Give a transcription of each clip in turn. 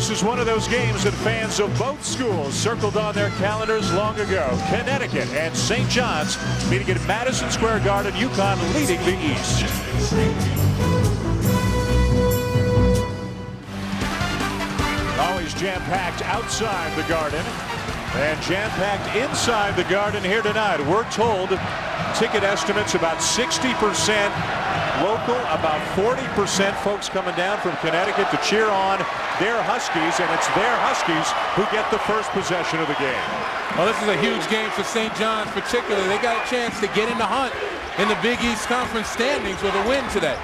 This is one of those games that fans of both schools circled on their calendars long ago. Connecticut and St. John's meeting at Madison Square Garden, UConn leading the East. Always jam-packed outside the Garden and jam-packed inside the Garden here tonight. We're told ticket estimates about 60% local, about 40% folks coming down from Connecticut to cheer on their Huskies, and it's their Huskies who get the first possession of the game. Well, this is a huge game for St. John's particularly. They got a chance to get in the hunt in the Big East Conference standings with a win today.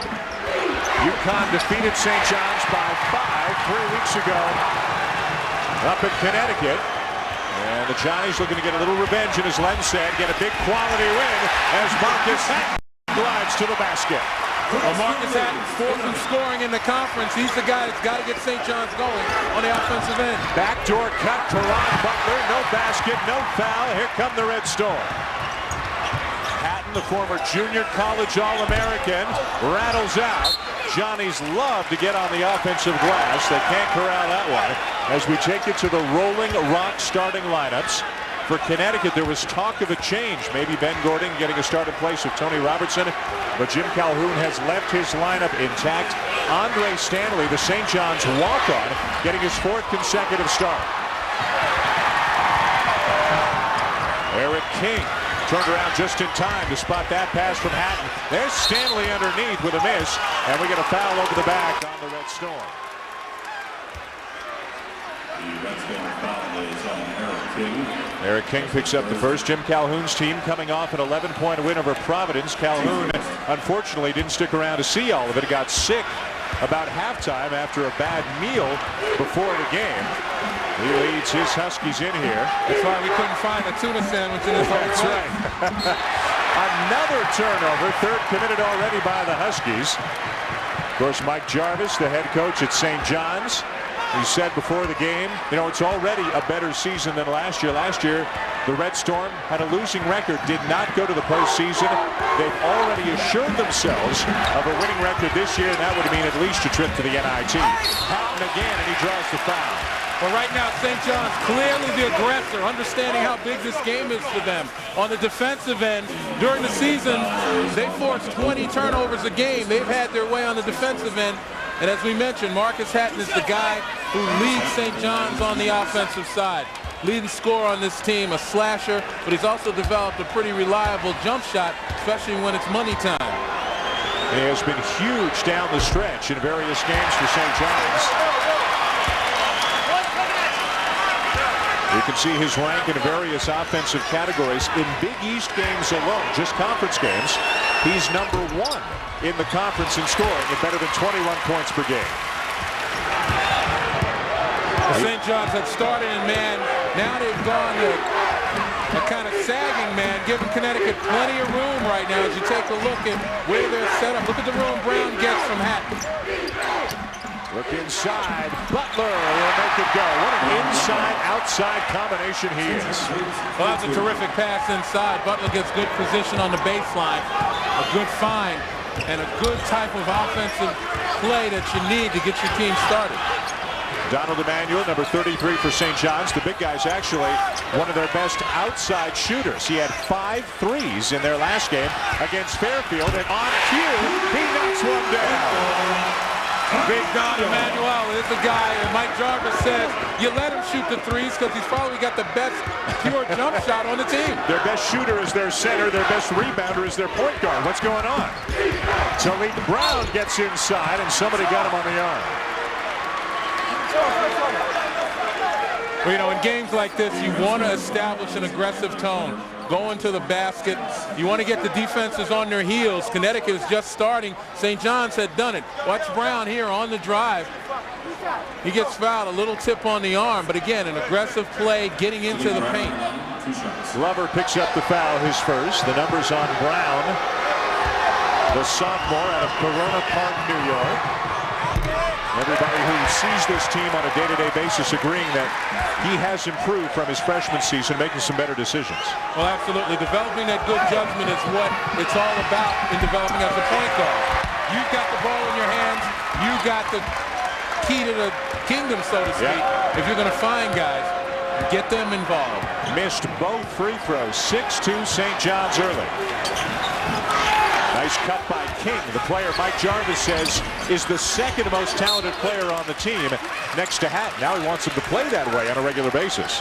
UConn defeated St. John's by 5 3 weeks ago up in Connecticut. And the Johnnies looking to get a little revenge, and as Len said, get a big quality win as Marcus Hatton glides to the basket. Well, Marcus Hatton's fourth in scoring in the conference. He's the guy that's got to get St. John's going on the offensive end. Backdoor cut to Ron Butler. No basket, no foul. Here come the Red Storm. Hatton, the former junior college All-American, rattles out. Johnnies love to get on the offensive glass. They can't corral that one. As we take it to the Rolling Rock starting lineups. For Connecticut, there was talk of a change. Maybe Ben Gordon getting a start in place of Tony Robertson. But Jim Calhoun has left his lineup intact. Andre Stanley, the St. John's walk-on, getting his fourth consecutive start. Eric King turned around just in time to spot that pass from Hatton. There's Stanley underneath with a miss, and we get a foul over the back on the Red Storm. Eric King picks up the first. Jim Calhoun's team coming off an 11-point win over Providence. Calhoun, unfortunately, didn't stick around to see all of it. Got sick about halftime after a bad meal before the game. He leads his Huskies in here. That's why we couldn't find a tuna sandwich in this whole That's right. Another turnover, third committed already by the Huskies. Of course, Mike Jarvis, the head coach at St. John's. He said before the game, you know, it's already a better season than last year. Last year, the Red Storm had a losing record, did not go to the postseason. They've already assured themselves of a winning record this year, and that would mean at least a trip to the NIT. Hatton again, and he draws the foul. Well, right now, St. John's clearly the aggressor, understanding how big this game is for them. On the defensive end, during the season, they forced 20 turnovers a game. They've had their way on the defensive end. And as we mentioned, Marcus Hatton is the guy who leads St. John's on the offensive side. Leading scorer on this team, a slasher, but he's also developed a pretty reliable jump shot, especially when it's money time. He has been huge down the stretch in various games for St. John's. You can see his rank in various offensive categories. In Big East games alone, just conference games, he's number 1 in the conference in scoring at better than 21 points per game. St. John's had started in man. Now they've gone to a kind of sagging man, giving Connecticut plenty of room right now as you take a look at where they're set up. Look at the room Brown gets from Hatton. Look inside. Butler will make it go. What an inside-outside combination he is. Well, that's a terrific pass inside. Butler gets good position on the baseline. A good find and a good type of offensive play that you need to get your team started. Donald Emmanuel, number 33 for St. John's. The big guy's actually one of their best outside shooters. He had 5 threes in their last game against Fairfield, and on cue, he knocks one down. Big Don Emmanuel is the guy, and Mike Jarvis says you let him shoot the threes because he's probably got the best pure jump shot on the team. Their best shooter is their center, their best rebounder is their point guard. What's going on? Talik Brown gets inside, and somebody got him on the arm. Well, you know, in games like this, you want to establish an aggressive tone. Going to the basket. You want to get the defenses on their heels. Connecticut is just starting. St. John's had done it. Watch Brown here on the drive. He gets fouled, a little tip on the arm, but again, an aggressive play getting into the paint. Glover picks up the foul, his first. The numbers on Brown, the sophomore out of Corona Park, New York. Everybody who sees this team on a day-to-day basis agreeing that he has improved from his freshman season, making some better decisions. Well, absolutely. Developing that good judgment is what it's all about in developing as a point guard. You've got the ball in your hands. You've got to key to the kingdom, so to speak. If you're going to find guys, get them involved. Missed both free throws. 6-2 St. John's early. Nice cut by King. The player Mike Jarvis says is the second most talented player on the team next to Hatton. Now he wants him to play that way on a regular basis.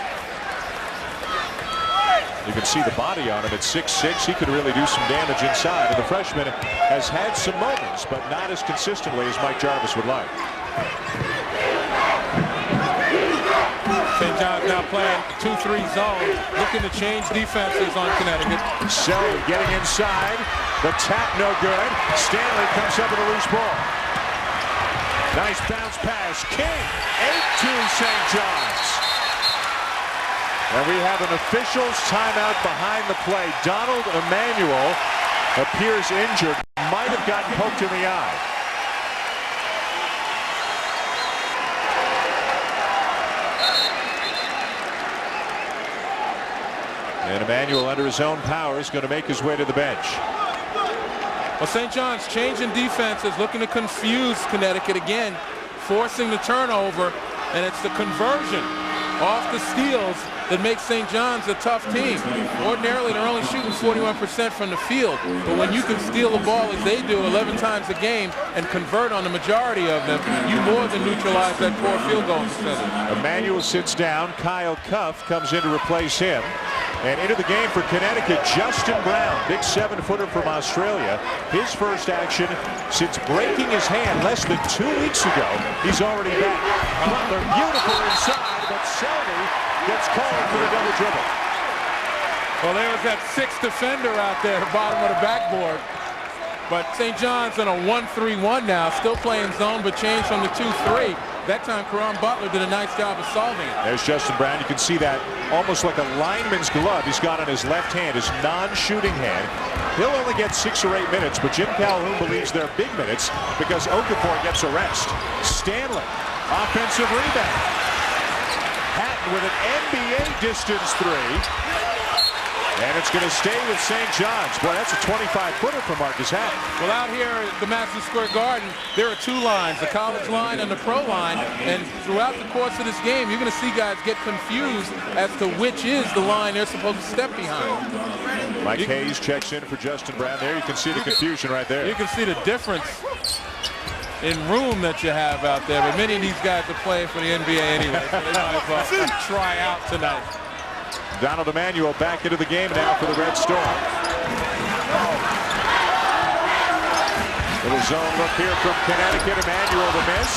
You can see the body on him at 6'6". He could really do some damage inside. And the freshman has had some moments, but not as consistently as Mike Jarvis would like. St. John's now playing 2-3 zone, looking to change defenses on Connecticut. Selby getting inside. The tap no good. Stanley comes up with a loose ball. Nice bounce pass. King. 8-2 St. John's. And we have an official's timeout behind the play. Donald Emanuel appears injured. Might have gotten poked in the eye. And Emanuel, under his own power, is going to make his way to the bench. Well, St. John's changing defenses, looking to confuse Connecticut again, forcing the turnover, and it's the conversion off the steals that makes St. John's a tough team. Ordinarily, they're only shooting 41% from the field, but when you can steal the ball as they do 11 times a game and convert on the majority of them, you more than neutralize that poor field goal percentage. Emmanuel sits down. Kyle Cuff comes in to replace him. And into the game for Connecticut, Justin Brown, big 7-footer from Australia. His first action since breaking his hand less than 2 weeks ago. He's already back. Butler, beautiful inside, but Selby gets called for the double dribble. Well, there was that 6th defender out there, bottom of the backboard. But St. John's in a 1-3-1 now, still playing zone, but changed from the 2-3. That time, Caron Butler did a nice job of solving it. There's Justin Brown. You can see that almost like a lineman's glove he's got on his left hand, his non-shooting hand. He'll only get 6 or 8 minutes, but Jim Calhoun believes they're big minutes because Okafor gets a rest. Stanley, offensive rebound. Hatton with an NBA distance 3. And it's going to stay with St. John's. Boy, that's a 25-footer for Marcus Hatton. Well, out here at the Madison Square Garden, there are 2 lines, the college line and the pro line. And throughout the course of this game, you're going to see guys get confused as to which is the line they're supposed to step behind. Mike Hayes checks in for Justin Brown there. You can see the confusion right there. You can see the difference in room that you have out there. But many of these guys are playing for the NBA anyway, so they might as well try out tonight. Donald Emanuel back into the game now for the Red Storm. Little zone look here from Connecticut. Emanuel the miss.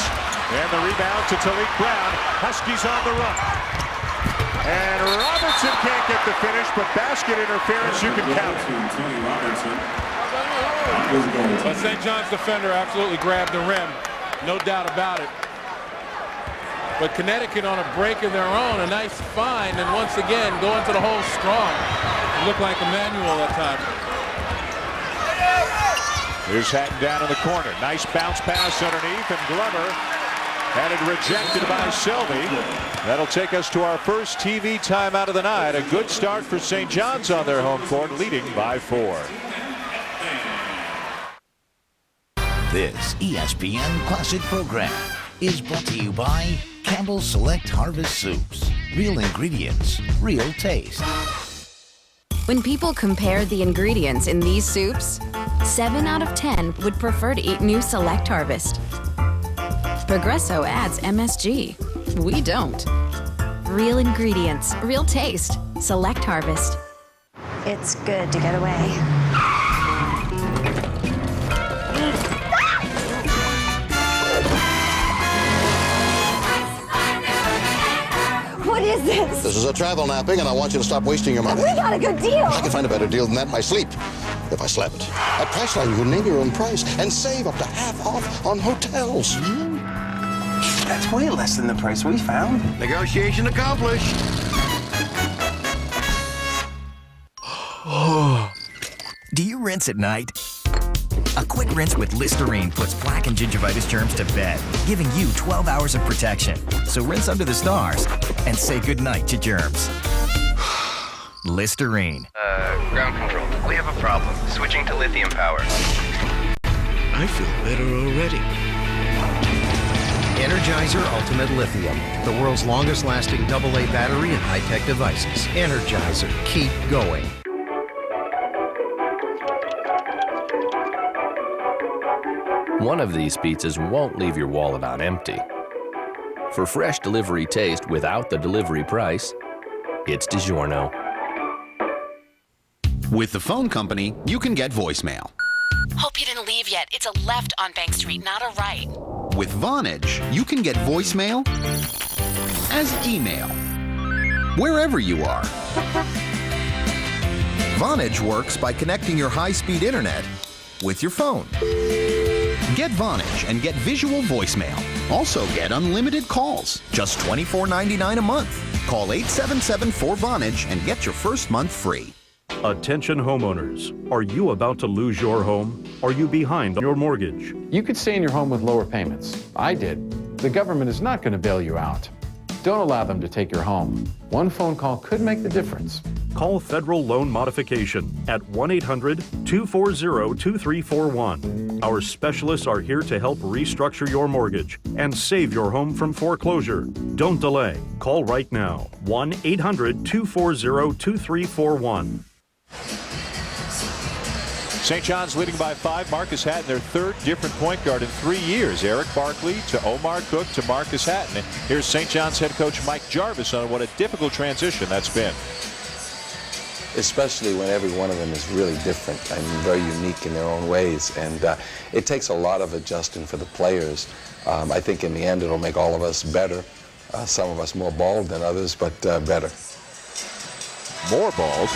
And the rebound to Talik Brown. Huskies on the run. And Robertson can't get the finish, but basket interference, you can count. But St. John's defender absolutely grabbed the rim. No doubt about it. But Connecticut on a break of their own, a nice find, and once again going to the hole strong. Looked like Emanuel that time. Here's Hatton down in the corner. Nice bounce pass underneath, and Glover had it rejected by Selby. That'll take us to our first TV timeout of the night. A good start for St. John's on their home court, leading by 4. This ESPN Classic program is brought to you by Campbell's Select Harvest Soups. Real ingredients, real taste. When people compare the ingredients in these soups, 7 out of 10 would prefer to eat new Select Harvest. Progresso adds MSG. We don't. Real ingredients, real taste. Select Harvest. It's good to get away. What is this? This is a travel napping, and I want you to stop wasting your money. We got a good deal. I can find a better deal than that in my sleep, if I slap it. At Priceline, you can name your own price and save up to half off on hotels. That's way less than the price we found. Negotiation accomplished. Do you rinse at night? A quick rinse with Listerine puts plaque and gingivitis germs to bed, giving you 12 hours of protection. So rinse under the stars and say goodnight to germs. Listerine. Ground control. We have a problem. Switching to lithium power. I feel better already. Energizer Ultimate Lithium, the world's longest lasting AA battery and high-tech devices. Energizer, keep going. One of these pizzas won't leave your wallet on empty. For fresh delivery taste without the delivery price, it's DiGiorno. With the phone company, you can get voicemail. Hope you didn't leave yet. It's a left on Bank Street, not a right. With Vonage, you can get voicemail as email, wherever you are. Vonage works by connecting your high-speed internet with your phone. Get Vonage and get visual voicemail. Also get unlimited calls, just $24.99 a month. Call 877-4VONAGE and get your first month free. Attention homeowners. Are you about to lose your home? Are you behind on your mortgage? You could stay in your home with lower payments. I did. The government is not going to bail you out. Don't allow them to take your home. One phone call could make the difference. Call Federal Loan Modification at 1-800-240-2341. Our specialists are here to help restructure your mortgage and save your home from foreclosure. Don't delay. Call right now. 1-800-240-2341. St. John's leading by 5. Marcus Hatton, their third different point guard in 3 years. Eric Barkley to Omar Cook to Marcus Hatton. And here's St. John's head coach Mike Jarvis on what a difficult transition that's been. Especially when every one of them is really different and very unique in their own ways. And it takes a lot of adjusting for the players. I think in the end it'll make all of us better. Some of us more bald than others, but better. More bald?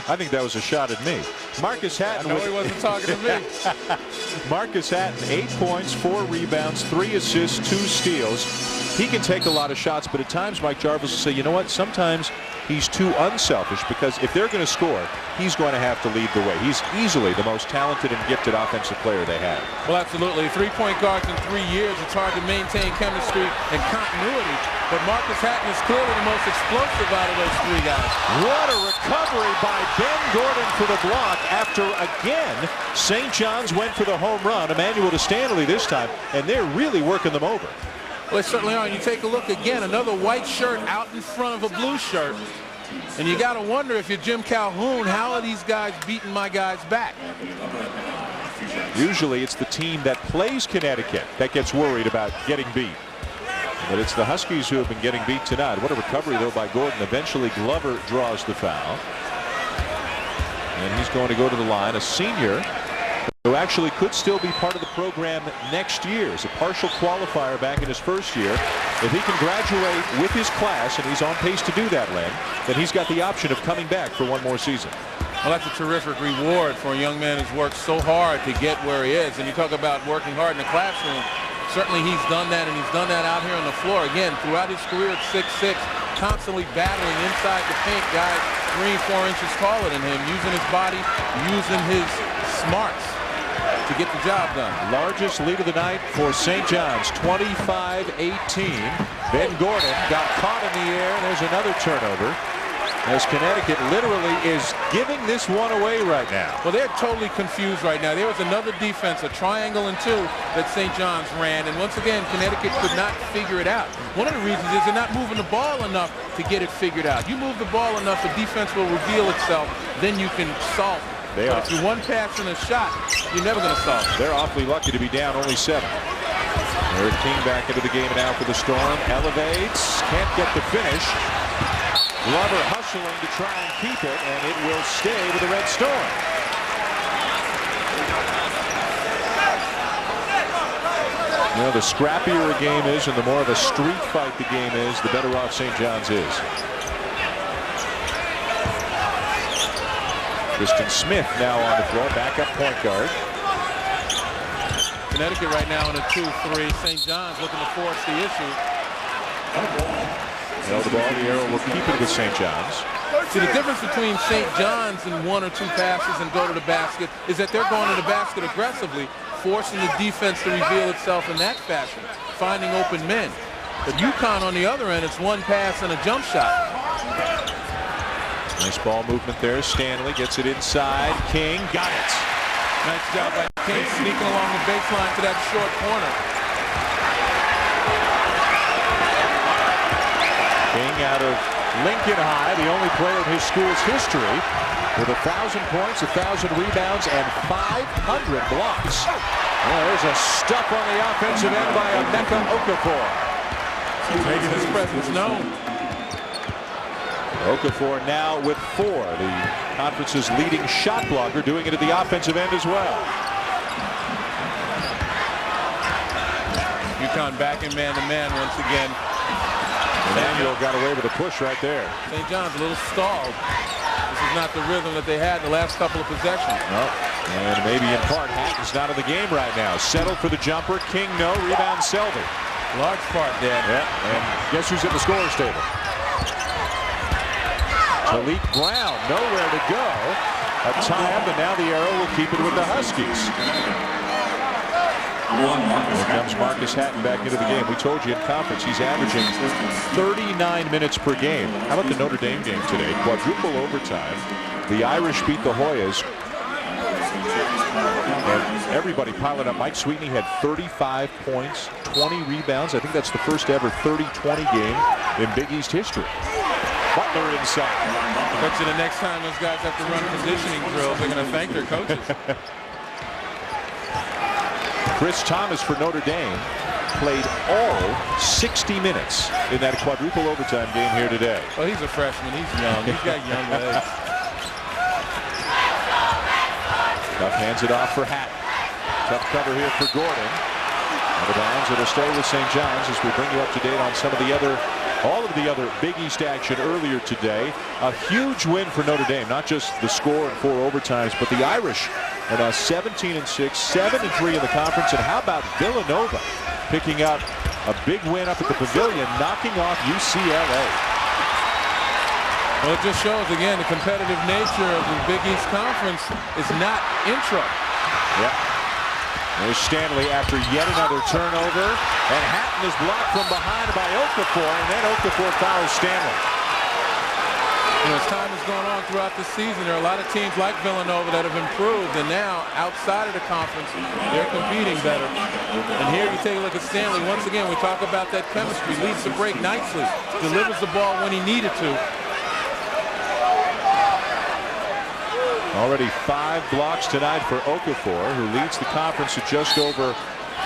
I think that was a shot at me. Marcus Hatton. I know he wasn't talking to me. Marcus Hatton, 8 points, 4 rebounds, 3 assists, 2 steals. He can take a lot of shots, but at times Mike Jarvis will say, you know what, sometimes he's too unselfish, because if they're going to score, he's going to have to lead the way. He's easily the most talented and gifted offensive player they have. Well, absolutely. 3-point guards in 3 years. It's hard to maintain chemistry and continuity, but Marcus Hatton is clearly the most explosive out of those 3 guys. What a recovery by Ben Gordon for the block after, again, St. John's went for the home run. Emmanuel to Stanley this time, and they're really working them over. Well, they certainly are. And you take a look again, another white shirt out in front of a blue shirt. And you got to wonder, if you're Jim Calhoun, how are these guys beating my guys back? Usually it's the team that plays Connecticut that gets worried about getting beat. But it's the Huskies who have been getting beat tonight. What a recovery, though, by Gordon. Eventually Glover draws the foul. And he's going to go to the line, a senior who actually could still be part of the program next year. As a partial qualifier back in his first year. If he can graduate with his class, and he's on pace to do that, Len, then he's got the option of coming back for one more season. Well, that's a terrific reward for a young man who's worked so hard to get where he is. And you talk about working hard in the classroom. Certainly he's done that, and he's done that out here on the floor. Again, throughout his career at 6'6", constantly battling inside the paint, guys 3 or 4 inches taller than him, using his body, using his smarts to get the job done. Largest lead of the night for St. John's, 25-18. Ben Gordon got caught in the air, and there's another turnover, as Connecticut literally is giving this one away right now. Well, they're totally confused right now. There was another defense, a triangle and 2, that St. John's ran, and once again, Connecticut could not figure it out. One of the reasons is they're not moving the ball enough to get it figured out. You move the ball enough, the defense will reveal itself, then you can solve it. But if you're one pass and a shot, you're never going to solve it. They're awfully lucky to be down only 7. Eric King back into the game now for the Storm. Elevates, can't get the finish. Glover hustling to try and keep it, and it will stay with the Red Storm. You know, the scrappier a game is and the more of a street fight the game is, the better off St. John's is. Tristan Smith now on the floor, backup point guard. Connecticut right now in a 2-3. St. John's looking to force the issue. You know, the ball in the arrow will keep it with St. John's. See, the difference between St. John's and 1 or 2 passes and go to the basket is that they're going to the basket aggressively, forcing the defense to reveal itself in that fashion, finding open men. But UConn on the other end, it's 1 pass and a jump shot. Nice ball movement there. Stanley gets it inside. King got it. Nice job by King, sneaking along the baseline to that short corner. out of Lincoln High, the only player in his school's history with 1,000 points, 1,000 rebounds, and 500 blocks. Well, there's a stuff on the offensive end by Emeka Okafor. Making his presence known. Okafor now with 4, the conference's leading shot blocker, doing it at the offensive end as well. UConn back in man-to-man once again. Daniel got away with a push right there. St. John's a little stalled. This is not the rhythm that they had in the last couple of possessions. No. And maybe in part, Hatton's not in the game right now. Settled for the jumper. King no. Rebound Selby. Large part, Dan. Yeah. And guess who's at the scorer's table? Malik Brown, nowhere to go. A tie-up, and now the arrow will keep it with the Huskies. Here comes Marcus Hatton back into the game. We told you in conference he's averaging 39 minutes per game. How about the Notre Dame game today? Quadruple overtime. The Irish beat the Hoyas. And everybody piling up. Mike Sweetney had 35 points, 20 rebounds. I think that's the first ever 30-20 game in Big East history. Butler inside. I bet you the next time those guys have to run positioning drills, they're going to thank their coaches. Chris Thomas for Notre Dame played all 60 minutes in that quadruple overtime game here today. Well, he's a freshman. He's young. He's got young legs. Duff hands it off for Hatton. Tough cover here for Gordon. Out of bounds. It'll stay with St. John's as we bring you up to date on some of the other, all of the other Big East action earlier today. A huge win for Notre Dame. Not just the score in 4 overtimes, but the Irish are now 17-6, 7-3 in the conference. And how about Villanova picking up a big win up at the Pavilion, knocking off UCLA? Well, it just shows again the competitive nature of the Big East Conference is not intro. Yep. There's Stanley after yet another turnover, and Hatton is blocked from behind by Okafor, and then Okafor fouls Stanley. You know, as time has gone on throughout the season, there are a lot of teams like Villanova that have improved, and now outside of the conference, they're competing better. And here you take a look at Stanley. Once again, we talk about that chemistry. Leads the break nicely, delivers the ball when he needed to. Already 5 blocks tonight for Okafor, who leads the conference at just over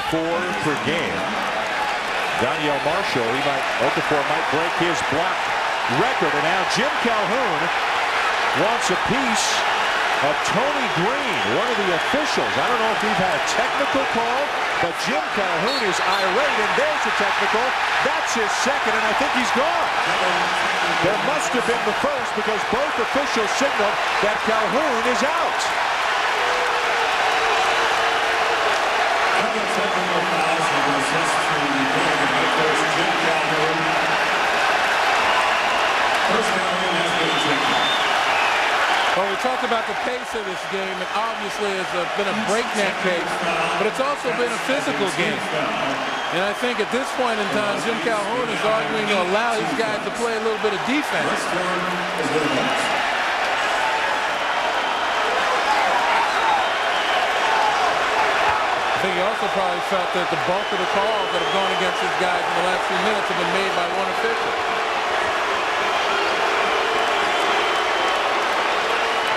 4 per game. Daniel Marshall, Okafor might break his block record, and now Jim Calhoun wants a piece of Tony Green, one of the officials. I don't know if we've had a technical call, but Jim Calhoun is irate, and there's a technical. That's his second, and I think he's gone. There must have been the first, because both officials signaled that Calhoun is out. Well, we talked about the pace of this game, and obviously it's been a breakneck pace, but it's also been a physical game. And I think at this point in time, Jim Calhoun is arguing to allow these guys to play a little bit of defense. I think he also probably felt that the bulk of the calls that have gone against his guys in the last few minutes have been made by one official.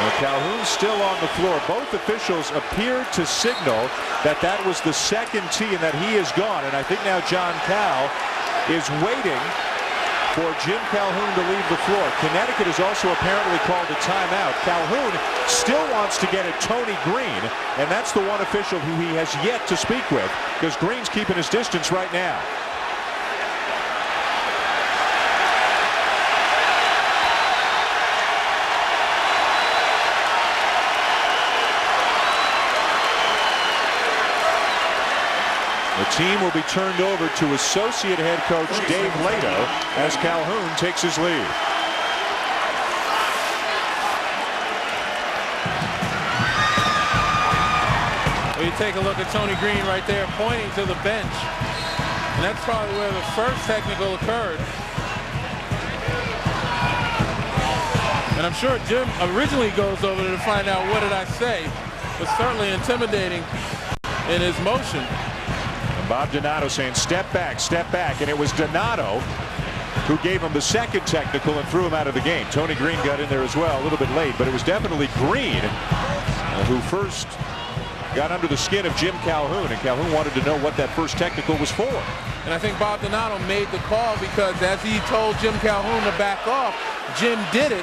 Well, Calhoun's still on the floor. Both officials appeared to signal that that was the second tee and that he is gone. And I think now John Cal is waiting for Jim Calhoun to leave the floor. Connecticut has also apparently called a timeout. Calhoun still wants to get at Tony Green, and that's the one official who he has yet to speak with, because Green's keeping his distance right now. The team will be turned over to associate head coach Dave Lato as Calhoun takes his lead. Well, you take a look at Tony Green right there pointing to the bench. And that's probably where the first technical occurred. And I'm sure Jim originally goes over there to find out what did I say. But certainly intimidating in his motion. Bob Donato saying step back, and it was Donato who gave him the second technical and threw him out of the game. Tony Green got in there as well, a little bit late, but it was definitely Green who first got under the skin of Jim Calhoun, and Calhoun wanted to know what that first technical was for. And I think Bob Donato made the call because as he told Jim Calhoun to back off, Jim did it,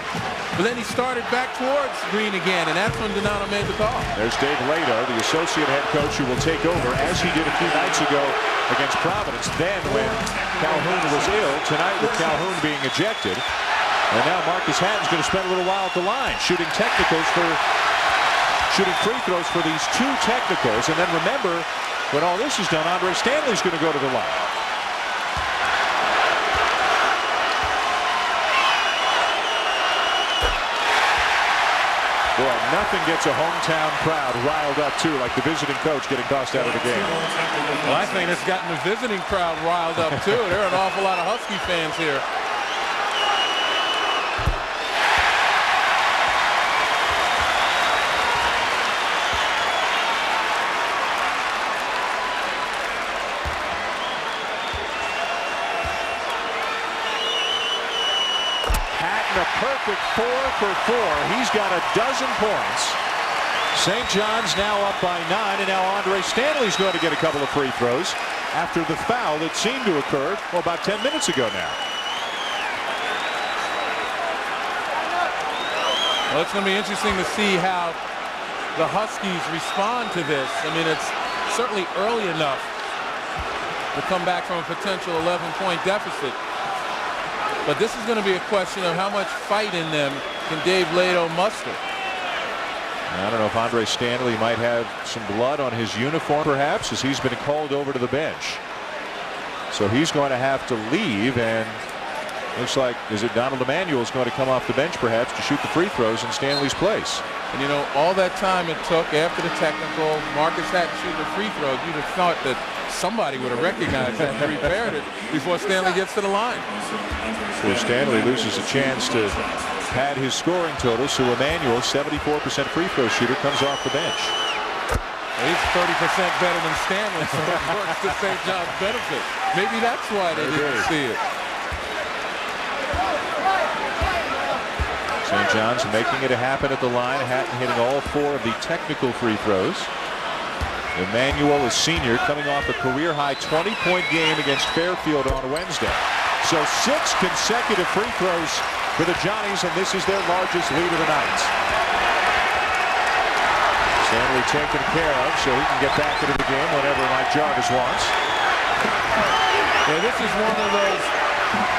but then he started back towards Green again, and that's when Donato made the call. There's Dave Lato, the associate head coach, who will take over, as he did a few nights ago against Providence. Then when Calhoun was ill, tonight with Calhoun being ejected. And now Marcus Hatton's going to spend a little while at the line, shooting free throws for these two technicals. And then remember, when all this is done, Andre Stanley's going to go to the line. Boy, nothing gets a hometown crowd riled up, too, like the visiting coach getting tossed out of the game. Well, I think it's gotten the visiting crowd riled up, too. There are an awful lot of Husky fans here. A perfect 4 for 4. He's got a dozen points. St. John's now up by 9, and now Andre Stanley's going to get a couple of free throws after the foul that seemed to occur about 10 minutes ago now. Well, it's going to be interesting to see how the Huskies respond to this. I mean, it's certainly early enough to come back from a potential 11-point deficit. But this is going to be a question of how much fight in them can Dave Lato muster. I don't know if Andre Stanley might have some blood on his uniform, perhaps, as he's been called over to the bench. So he's going to have to leave, and looks like, is it Donald Emanuel is going to come off the bench, perhaps, to shoot the free throws in Stanley's place. And, you know, all that time it took after the technical, Marcus Hatton shooting the free throws, you'd have thought that somebody would have recognized that and repaired it before Stanley gets to the line. Well, Stanley loses a chance to pad his scoring total, so Emanuel, 74% free throw shooter, comes off the bench. Well, he's 30% better than Stanley, so it works to St. John's benefit. Maybe that's why they didn't see it. St. John's making it happen at the line. Hatton hitting all 4 of the technical free throws. Emanuel, a senior, coming off a career-high 20-point game against Fairfield on Wednesday. So 6 consecutive free throws for the Johnnies, and this is their largest lead of the night. Stanley taken care of, so he can get back into the game whenever Mike Jarvis wants. Yeah, this is one of those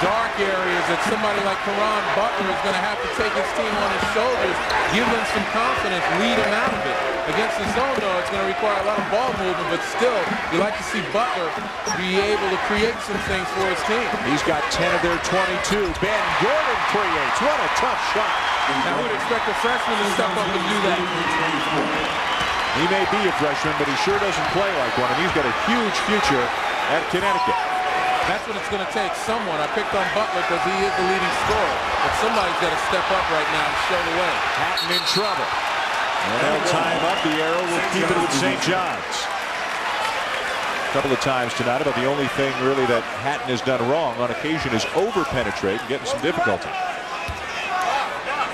dark areas that somebody like Caron Butler is going to have to take his team on his shoulders, give them some confidence, lead them out of it. Against the zone, though, it's going to require a lot of ball movement, but still, you like to see Butler be able to create some things for his team. He's got 10 of their 22. Ben Gordon creates. What a tough shot. Now, who would expect a freshman to step up and do that? He may be a freshman, but he sure doesn't play like one, and he's got a huge future at Connecticut. That's what it's going to take, someone. I picked on Butler because he is the leading scorer, but somebody's got to step up right now and show the way. Hatton in trouble. And they'll tie him up. The arrow will keep it with St. John's. A couple of times tonight, but the only thing really that Hatton has done wrong on occasion is over-penetrate and get in some difficulty.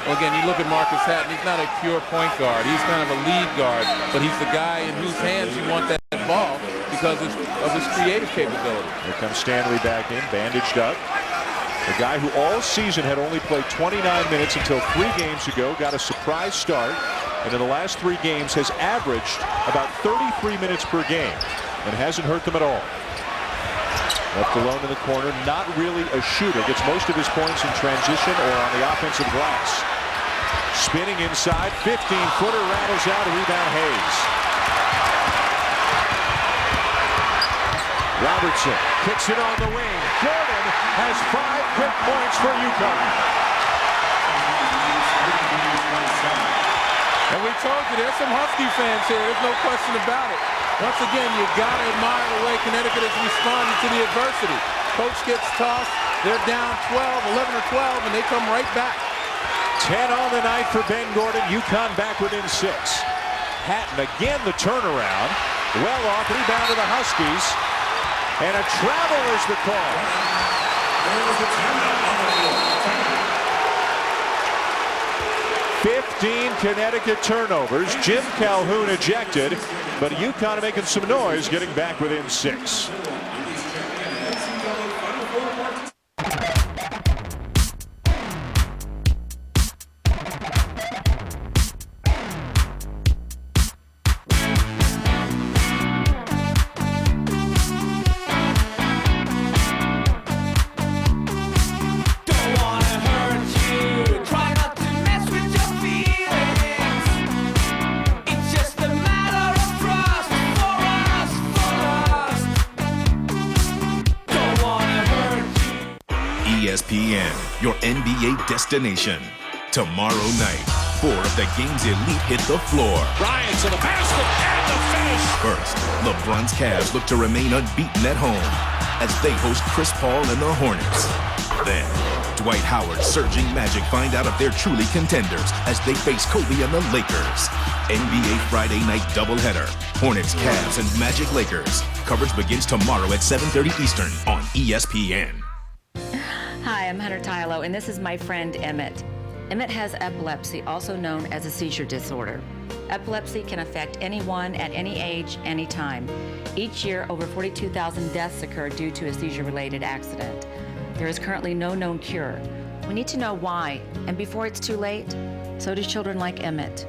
Well, again, you look at Marcus Hatton. He's not a pure point guard. He's kind of a lead guard, but he's the guy in whose hands you want that ball because of his creative capability. Here comes Stanley back in, bandaged up. A guy who all season had only played 29 minutes until 3 games ago, got a surprise start, and in the last 3 games has averaged about 33 minutes per game and hasn't hurt them at all. Left alone in the corner, not really a shooter. Gets most of his points in transition or on the offensive glass. Spinning inside, 15-footer, rattles out, a rebound Hayes. Robertson kicks it on the wing. Gordon has 5 quick points for UConn. And we told you, there's some Husky fans here. There's no question about it. Once again, you got to admire the way Connecticut has responded to the adversity. Coach gets tossed. They're down 12, 11 or 12, and they come right back. 10 on the night for Ben Gordon. UConn back within 6. Hatton again the turnaround. Well off, rebound to the Huskies. And a travel is the call. 15 Connecticut turnovers. Jim Calhoun ejected, but UConn making some noise, getting back within 6. ESPN, your NBA destination. Tomorrow night, 4 of the game's elite hit the floor. Bryant to the basket and the finish. First, LeBron's Cavs look to remain unbeaten at home as they host Chris Paul and the Hornets. Then, Dwight Howard's surging Magic find out if they're truly contenders as they face Kobe and the Lakers. NBA Friday night doubleheader. Hornets, Cavs, and Magic Lakers. Coverage begins tomorrow at 7:30 Eastern on ESPN. Hi, I'm Hunter Tylo, and this is my friend Emmett. Emmett has epilepsy, also known as a seizure disorder. Epilepsy can affect anyone at any age, anytime. Each year, over 42,000 deaths occur due to a seizure-related accident. There is currently no known cure. We need to know why, and before it's too late, so do children like Emmett.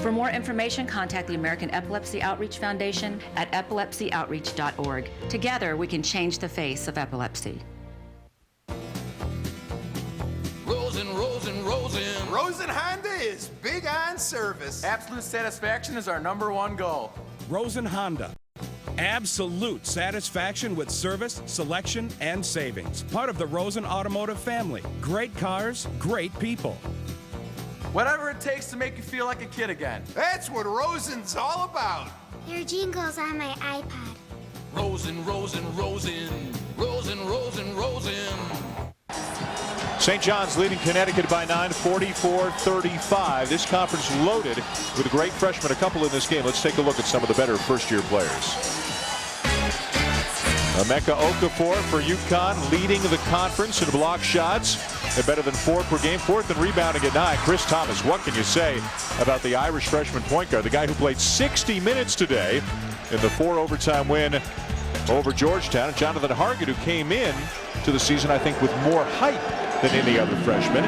For more information, contact the American Epilepsy Outreach Foundation at epilepsyoutreach.org. Together, we can change the face of epilepsy. Rosen Honda is big on service. Absolute satisfaction is our #1 goal. Rosen Honda. Absolute satisfaction with service, selection, and savings. Part of the Rosen Automotive family. Great cars, great people. Whatever it takes to make you feel like a kid again. That's what Rosen's all about. Your jingle's on my iPod. Rosen, Rosen, Rosen. Rosen, Rosen, Rosen. St. John's leading Connecticut by 9, 44-35. This conference loaded with great freshmen, a couple in this game. Let's take a look at some of the better first-year players. Emeka Okafor for UConn leading the conference in block shots. They're better than 4 per game, 4th in rebounding at 9. Chris Thomas, what can you say about the Irish freshman point guard, the guy who played 60 minutes today in the 4 overtime win over Georgetown? And Jonathan Hargett, who came in to the season, I think, with more hype than any other freshman.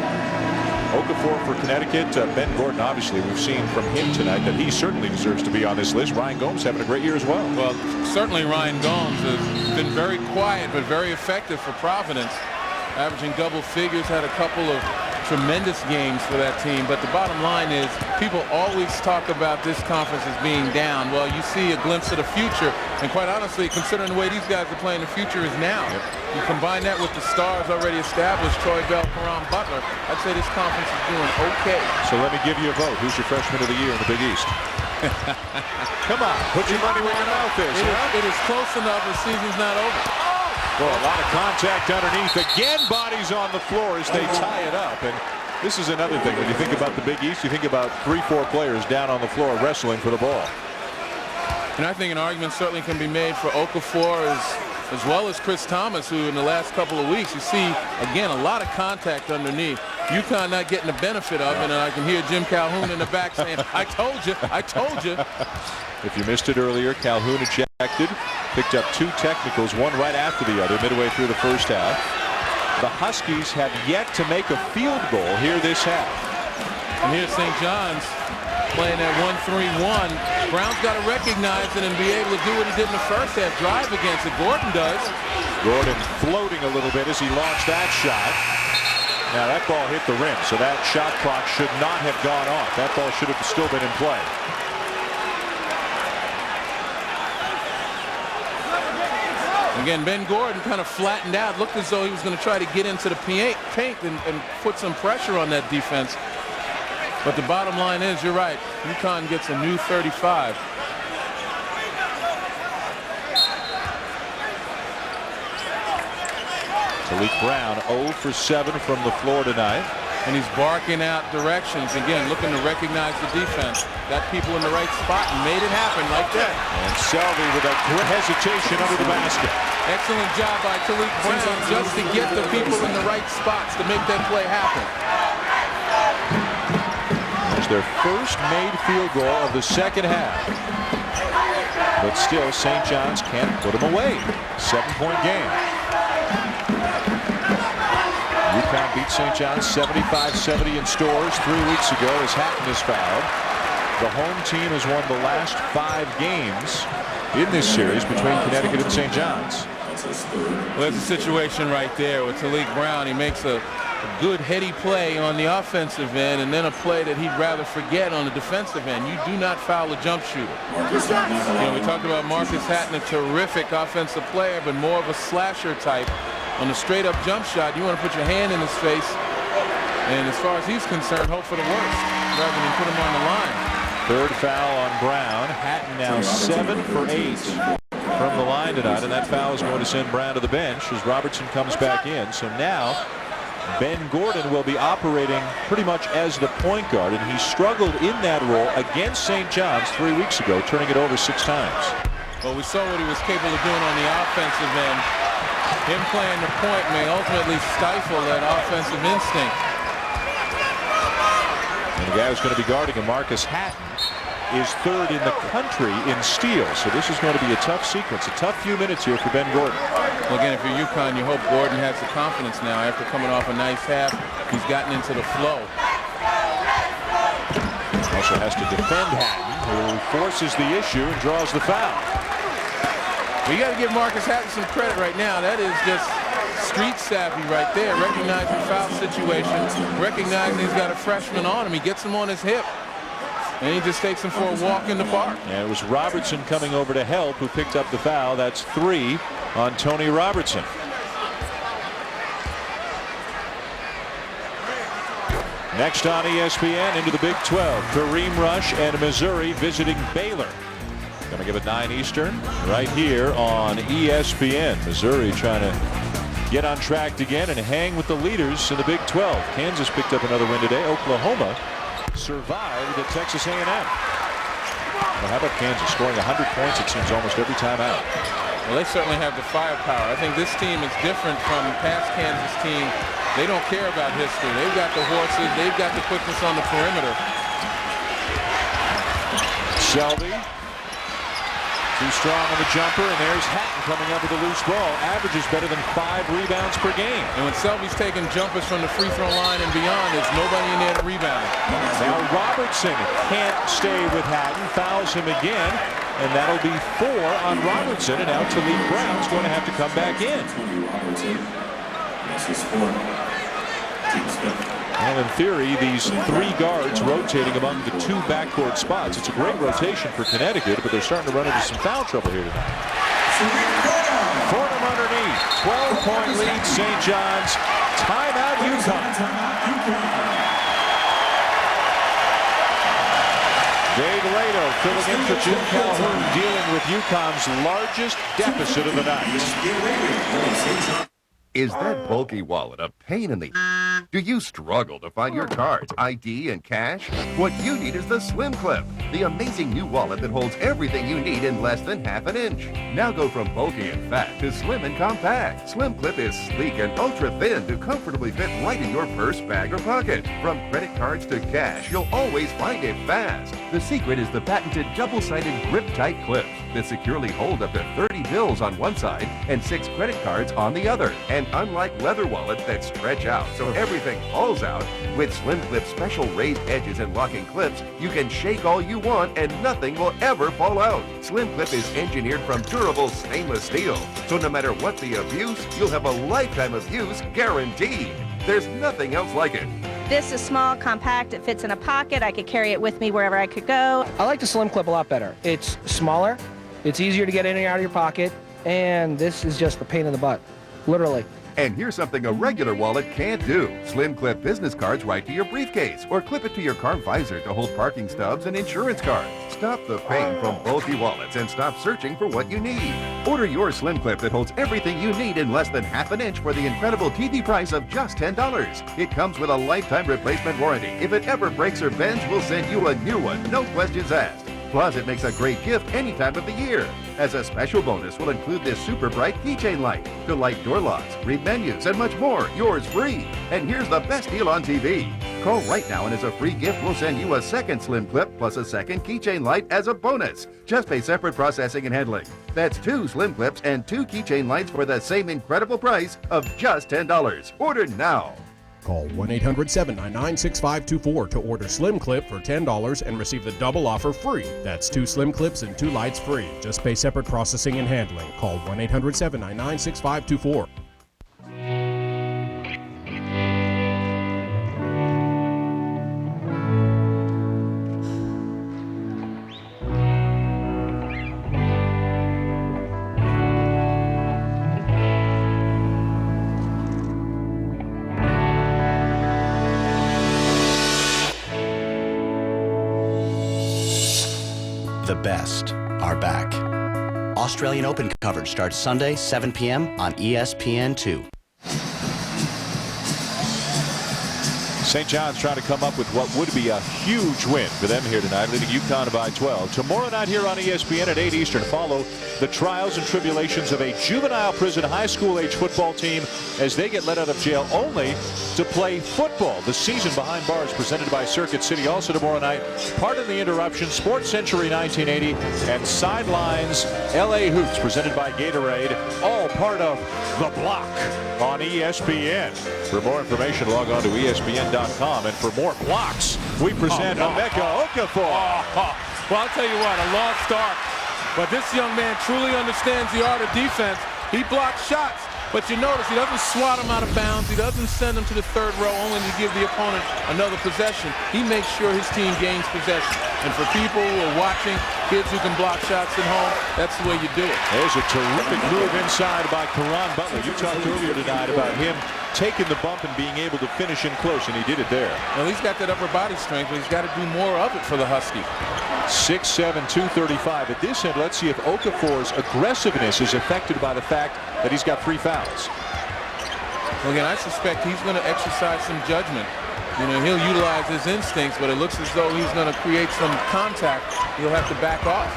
Okafor for Connecticut. Ben Gordon, obviously, we've seen from him tonight that he certainly deserves to be on this list. Ryan Gomes having a great year as well. Well, certainly Ryan Gomes has been very quiet but very effective for Providence. Averaging double figures, had a couple of tremendous games for that team. But the bottom line is people always talk about this conference as being down. Well, you see a glimpse of the future. And quite honestly, considering the way these guys are playing, the future is now. Yep. You combine that with the stars already established, Troy Bell, Perron Butler, I'd say this conference is doing okay. So let me give you a vote. Who's your freshman of the year in the Big East? Come on, put your money where your mouth is. It is close enough. The season's not over. Well, a lot of contact underneath. Again, bodies on the floor as they tie it up. And this is another thing. When you think about the Big East, you think about 3-4 players down on the floor wrestling for the ball. And I think an argument certainly can be made for Okafor as well as Chris Thomas, who in the last couple of weeks, you see, again, a lot of contact underneath. UConn not getting the benefit of it, and I can hear Jim Calhoun in the back saying, I told you, I told you. If you missed it earlier, Calhoun ejected, picked up 2 technicals, one right after the other, midway through the first half. The Huskies have yet to make a field goal here this half. And here's St. John's playing at 1-3-1. Brown's got to recognize it and be able to do what he did in the first half, drive against it. Gordon does. Gordon floating a little bit as he launched that shot. Now that ball hit the rim, so that shot clock should not have gone off. That ball should have still been in play. Again, Ben Gordon kind of flattened out. Looked as though he was going to try to get into the paint and put some pressure on that defense. But the bottom line is, you're right, UConn gets a new 35. Talik Brown 0 for 7 from the floor tonight. and he's barking out directions. Again, looking to recognize the defense. Got people in the right spot and made it happen like that. And Selvey with a great hesitation under the basket. Excellent job by Talik Brown just to get the people in the right spots to make that play happen. There's their first made field goal of the second half. But still, St. John's can't put them away. 7-point game. UConn beat St. John's 75-70 in Stores 3 weeks ago as Hatton is fouled. The home team has won the last 5 games in this series between Connecticut and St. John's. Well, there's a situation right there with Talik Brown. He makes a good heady play on the offensive end and then a play that he'd rather forget on the defensive end. You do not foul a jump shooter. You know, we talked about Marcus Hatton, a terrific offensive player, but more of a slasher type. On the straight-up jump shot, you want to put your hand in his face, and as far as he's concerned, hope for the worst rather than put him on the line. Third foul on Brown. Hatton now 7 for 8 from the line tonight, and that foul is going to send Brown to the bench as Robertson comes back in. So now Ben Gordon will be operating pretty much as the point guard, and he struggled in that role against St. John's 3 weeks ago, turning it over 6 times. Well, we saw what he was capable of doing on the offensive end. Him playing the point may ultimately stifle that offensive instinct. And the guy who's going to be guarding him, Marcus Hatton, is 3rd in the country in steals. So this is going to be a tough sequence, a tough few minutes here for Ben Gordon. Well, again, if you're UConn, you hope Gordon has the confidence now after coming off a nice half. He's gotten into the flow. Also has to defend Hatton, who forces the issue and draws the foul. Well, you got to give Marcus Hatton some credit right now. That is just street savvy right there. Recognizing foul situations, recognizing he's got a freshman on him. He gets him on his hip, and he just takes him for a walk in the park. And it was Robertson coming over to help who picked up the foul. That's 3 on Tony Robertson. Next on ESPN, into the Big 12, Kareem Rush and Missouri visiting Baylor. Going to give it 9 Eastern right here on ESPN. Missouri trying to get on track again and hang with the leaders in the Big 12. Kansas picked up another win today. Oklahoma survived at Texas A&M. Well, how about Kansas scoring 100 points, it seems, almost every time out? Well, they certainly have the firepower. I think this team is different from past Kansas team. They don't care about history. They've got the horses. They've got the quickness on the perimeter. Selvey. Too strong on the jumper, and there's Hatton coming up with a loose ball. Averages better than 5 rebounds per game. And when Selvey's taking jumpers from the free throw line and beyond, there's nobody in there to rebound. Now Robertson can't stay with Hatton, fouls him again, and that'll be 4 on Robertson, and now Talik Brown's going to have to come back in. Well, in theory, these 3 guards rotating among the 2 backcourt spots. It's a great rotation for Connecticut, but they're starting to run into some foul trouble here tonight. Fordham underneath. 12-point lead, St. John's. Timeout, UConn. Dave Lato filling in for Jim Calhoun, dealing with UConn's largest deficit of the night. Is that bulky wallet a pain in the... Do you struggle to find your cards, ID, and cash? What you need is the Slim Clip, the amazing new wallet that holds everything you need in less than half an inch. Now go from bulky and fat to slim and compact. Slim Clip is sleek and ultra thin to comfortably fit right in your purse, bag, or pocket. From credit cards to cash, you'll always find it fast. The secret is the patented double-sided grip-tight clips that securely hold up to 30 bills on one side and 6 credit cards on the other. And unlike leather wallets that stretch out so everything falls out, with Slim Clip's special raised edges and locking clips, you can shake all you want and nothing will ever fall out. Slim Clip is engineered from durable stainless steel, so no matter what the abuse, you'll have a lifetime of use guaranteed. There's nothing else like it. This is small, compact, it fits in a pocket, I could carry it with me wherever I could go. I like the Slim Clip a lot better. It's smaller, it's easier to get in and out of your pocket, and this is just a pain in the butt, literally. And here's something a regular wallet can't do. Slim Clip business cards right to your briefcase, or clip it to your car visor to hold parking stubs and insurance cards. Stop the pain from bulky wallets and stop searching for what you need. Order your Slim Clip that holds everything you need in less than half an inch for the incredible TV price of just $10. It comes with a lifetime replacement warranty. If it ever breaks or bends, we'll send you a new one, no questions asked. Plus, it makes a great gift any time of the year. As a special bonus, we'll include this super bright keychain light to light door locks, read menus, and much more. Yours free. And here's the best deal on TV. Call right now, and as a free gift, we'll send you a second Slim Clip plus a second keychain light as a bonus. Just pay separate processing and handling. That's 2 Slim Clips and 2 keychain lights for the same incredible price of just $10. Order now. Call 1-800-799-6524 to order Slim Clip for $10 and receive the double offer free. That's 2 Slim Clips and 2 lights free. Just pay separate processing and handling. Call 1-800-799-6524. The best are back. Australian Open coverage starts Sunday, 7 p.m. on ESPN2. St. John's trying to come up with what would be a huge win for them here tonight, leading UConn by 12. Tomorrow night here on ESPN at 8 Eastern, follow the trials and tribulations of a juvenile prison high school age football team as they get let out of jail only to play football. The season behind bars presented by Circuit City. Also tomorrow night, Pardon the Interruption, Sports Century 1980, and Sidelines LA Hoops presented by Gatorade, all part of The Block on ESPN. For more information, log on to ESPN.com. And for more blocks, we present Emeka Okafor. Well, I'll tell you what, a lost start. But this young man truly understands the art of defense. He blocks shots, but you notice he doesn't swat him out of bounds. He doesn't send him to the third row only to give the opponent another possession. He makes sure his team gains possession. And for people who are watching, kids who can block shots at home, that's the way you do it. There's a terrific move inside by Caron Butler. You talked earlier tonight about him taking the bump and being able to finish in close, and he did it there. Well, he's got that upper body strength, but he's got to do more of it for the Huskies. 6'7", 235. At this end, let's see if Okafor's aggressiveness is affected by the fact that he's got 3 fouls. Well, again, I suspect he's going to exercise some judgment. You know, he'll utilize his instincts, but it looks as though he's going to create some contact. He'll have to back off.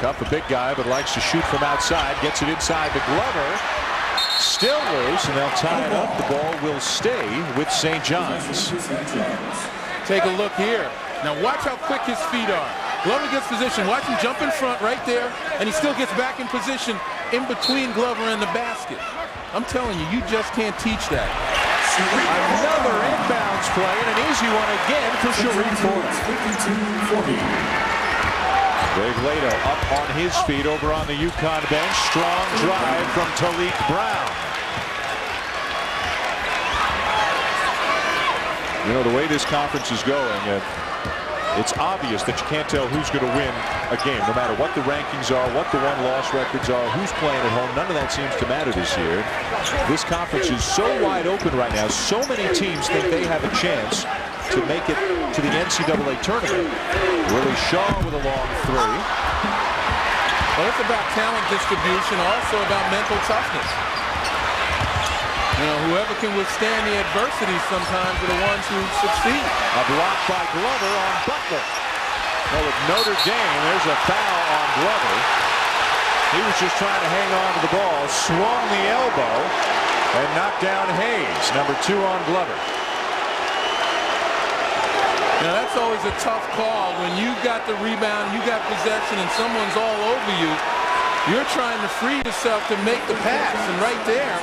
Tough, a big guy, but likes to shoot from outside. Gets it inside the Glover. Still loose, and they'll tie it up. The ball will stay with St. John's. Take a look here. Now watch how quick his feet are. Glover gets position. Watch him jump in front right there, and he still gets back in position in between Glover and the basket. I'm telling you, you just can't teach that. Another inbounds play, and an easy one again for Sharif Ford. Dave Lato up on his feet over on the UConn bench. Strong drive from Talik Brown. You know, the way this conference is going, it's obvious that you can't tell who's going to win a game, no matter what the rankings are, what the won-loss records are, who's playing at home. None of that seems to matter this year. This conference is so wide open right now. So many teams think they have a chance to make it to the NCAA tournament. Willie Shaw with a long 3. Well, it's about talent distribution, also about mental toughness. You know, whoever can withstand the adversity sometimes are the ones who succeed. A block by Glover on Butler. Well, with Notre Dame, there's a foul on Glover. He was just trying to hang on to the ball, swung the elbow, and knocked down Hayes. Number 2 on Glover. Now, that's always a tough call when you got the rebound, you got possession, and someone's all over you. You're trying to free yourself to make the pass, and right there,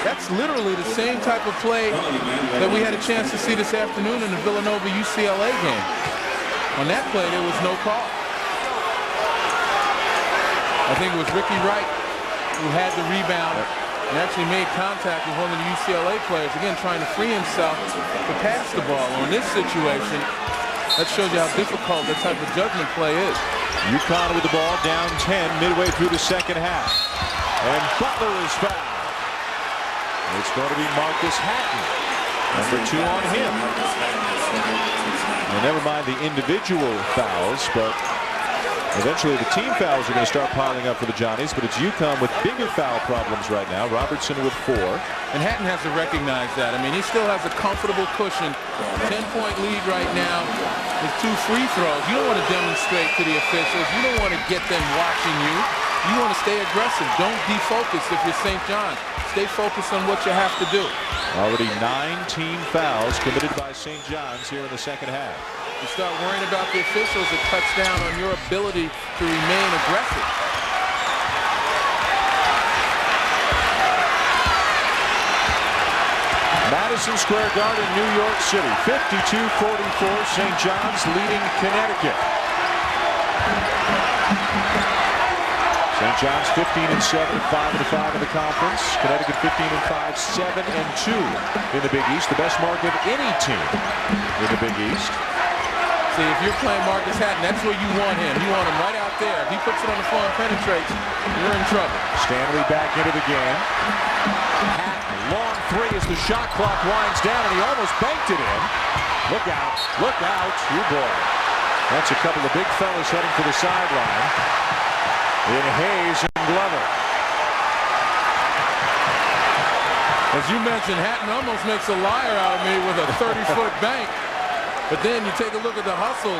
that's literally the same type of play that we had a chance to see this afternoon in the Villanova-UCLA game. On that play, there was no call. I think it was Ricky Wright who had the rebound and actually made contact with one of the UCLA players, again, trying to free himself to pass the ball. On this situation, that shows you how difficult that type of judgment play is. UConn with the ball down 10 midway through the second half. And Butler is fouled. It's going to be Marcus Hatton. Number 2 on him. And never mind the individual fouls, but eventually the team fouls are going to start piling up for the Johnnies. But it's UConn with bigger foul problems right now. Robertson with 4. And Hatton has to recognize that. I mean, he still has a comfortable cushion. 10-point lead right now with 2 free throws. You don't want to demonstrate to the officials. You don't want to get them watching you. You want to stay aggressive. Don't defocus if you're St. John. Stay focused on what you have to do. Already 9 team fouls committed by St. John's here in the second half. You start worrying about the officials, it cuts down on your ability to remain aggressive. Madison Square Garden, New York City, 52-44, St. John's leading Connecticut. St. John's 15-7, 5-5 in the conference. Connecticut 15-5, 7-2 in the Big East. The best mark of any team in the Big East. See, if you're playing Marcus Hatton, that's where you want him. You want him right out there. If he puts it on the floor and penetrates, you're in trouble. Stanley back into the game. Hatton, long 3 as the shot clock winds down, and he almost banked it in. Look out, look out. You boy. That's a couple of big fellas heading for the sideline. In Hayes and Glover. As you mentioned, Hatton almost makes a liar out of me with a 30-foot bank. But then you take a look at the hustle.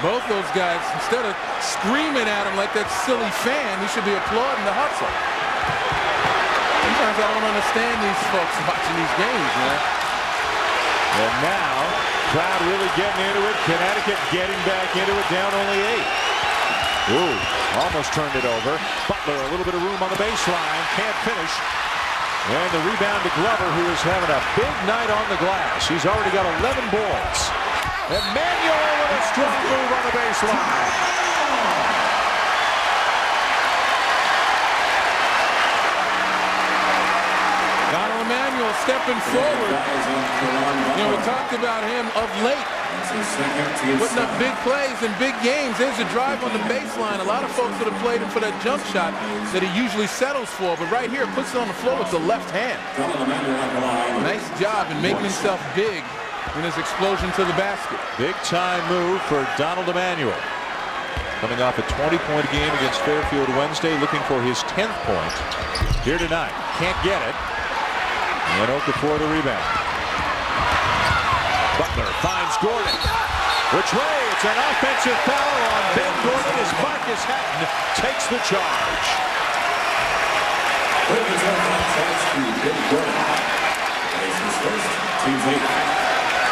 Both those guys, instead of screaming at him like that silly fan, he should be applauding the hustle. Sometimes I don't understand these folks watching these games, man. And now, crowd really getting into it. Connecticut getting back into it, down only 8. Ooh, almost turned it over. Butler, a little bit of room on the baseline, can't finish. And the rebound to Glover, who is having a big night on the glass. He's already got 11 boards. Emmanuel with a strong move on the baseline. Donald Emmanuel stepping forward. You know, we talked about him of late. Putting up big plays in big games. There's a drive on the baseline. A lot of folks would have played him for that jump shot that he usually settles for. But right here, puts it on the floor with the left hand. Nice job in making himself big in his explosion to the basket. Big time move for Donald Emmanuel. Coming off a 20-point game against Fairfield Wednesday, looking for his 10th point here tonight. Can't get it. And Okafor the rebound. Butler finds Gordon. Which way? It's an offensive foul on Ben Gordon as Marcus Hatton takes the charge.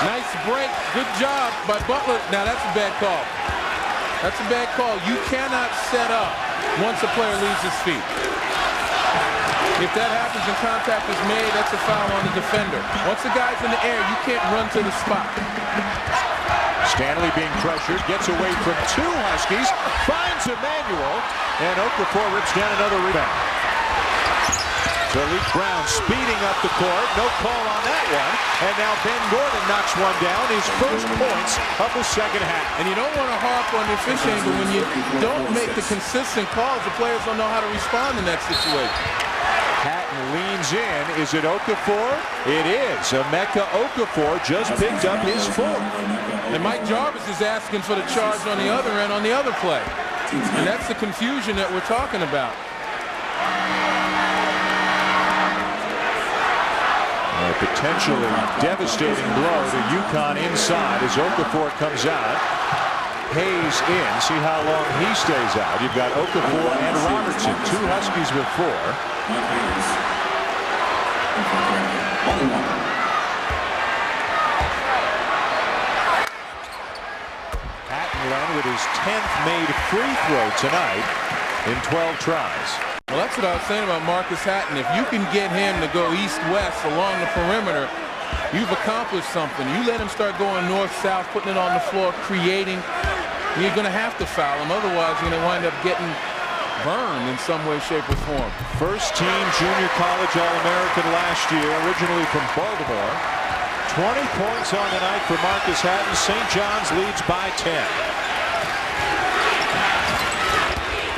Nice break. Good job by Butler. Now that's a bad call. That's a bad call. You cannot set up once a player leaves his feet. If that happens and contact is made, that's a foul on the defender. Once the guy's in the air, you can't run to the spot. Stanley being pressured, gets away from 2 Huskies, finds Emmanuel, and Okafor rips down another rebound. Malik Brown speeding up the court, no call on that one, and now Ben Gordon knocks one down, his first points of the second half. And you don't want to harp on the officiating, but when you don't make the consistent calls, the players don't know how to respond in that situation. Hatton leans in. Is it Okafor? It is. Emeka Okafor just picked up his 4th. And Mike Jarvis is asking for the charge on the other end on the other play. And that's the confusion that we're talking about. A potentially devastating blow to UConn inside as Okafor comes out. Hayes in. See how long he stays out. You've got Okafor and Robertson. 2 Huskies with 4. Hatton with his 10th made free throw tonight in 12 tries. Well, that's what I was saying about Marcus Hatton. If you can get him to go east-west along the perimeter, you've accomplished something. You let him start going north-south, putting it on the floor, creating. You're going to have to foul him. Otherwise, you're going to wind up getting burned in some way, shape, or form. First team junior college All-American last year, originally from Baltimore. 20 points on the night for Marcus Hatton. St. John's leads by 10.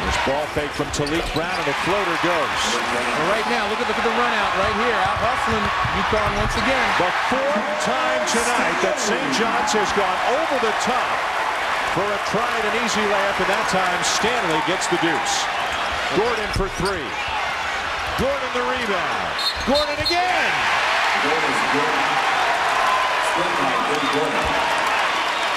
As Ball fake from Talik Brown, and a floater goes. Well, right now, look at the run out right here. Out hustling UConn once again. The fourth time tonight that St. John's has gone over the top for a tried and easy layup, and that time Stanley gets the deuce. Gordon for three. Gordon the rebound. Gordon again.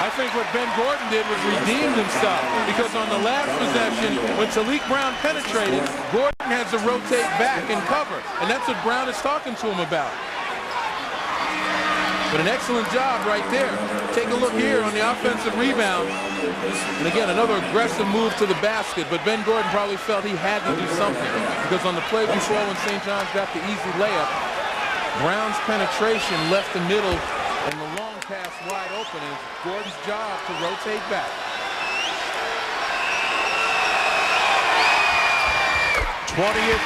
I think what Ben Gordon did was redeemed himself, because on the last possession, when Talik Brown penetrated, Gordon has to rotate back and cover, and that's what Brown is talking to him about. But an excellent job right there. Take a look here on the offensive rebound. And again, another aggressive move to the basket, but Ben Gordon probably felt he had to do something, because on the play before when St. John's got the easy layup, Brown's penetration left the middle and the long pass wide open, and it's Gordon's job to rotate back. th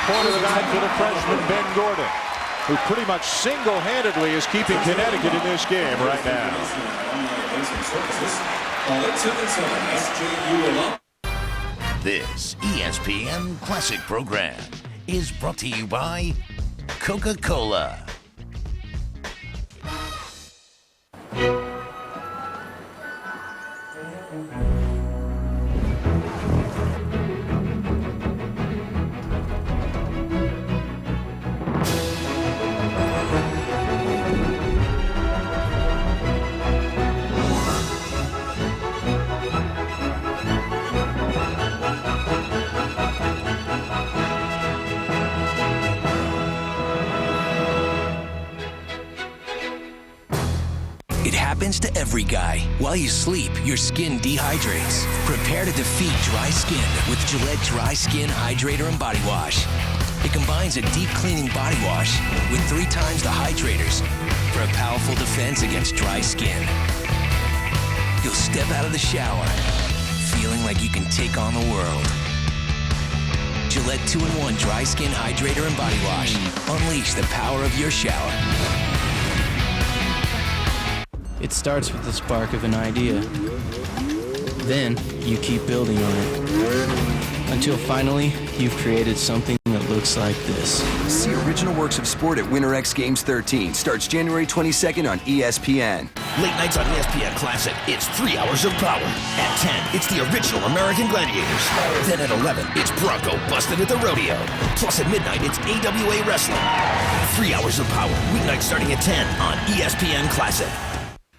point of the night for the freshman Ben Gordon, who pretty much single-handedly is keeping Connecticut in this game right now. This ESPN Classic program is brought to you by Coca-Cola. Happens to every guy. While you sleep, your skin dehydrates. Prepare to defeat dry skin with Gillette Dry Skin Hydrator and Body Wash. It combines a deep cleaning body wash with 3 times the hydrators for a powerful defense against dry skin. You'll step out of the shower feeling like you can take on the world. Gillette 2-in-1 Dry Skin Hydrator and Body Wash. Unleash the power of your shower. It starts with the spark of an idea. Then you keep building on it. Until finally, you've created something that looks like this. See original works of sport at Winter X Games 13. Starts January 22nd on ESPN. Late nights on ESPN Classic, it's 3 hours of power. At 10, it's the original American Gladiators. Then at 11, it's Bronco busted at the rodeo. Plus at midnight, it's AWA Wrestling. 3 hours of power, weeknights starting at 10 on ESPN Classic.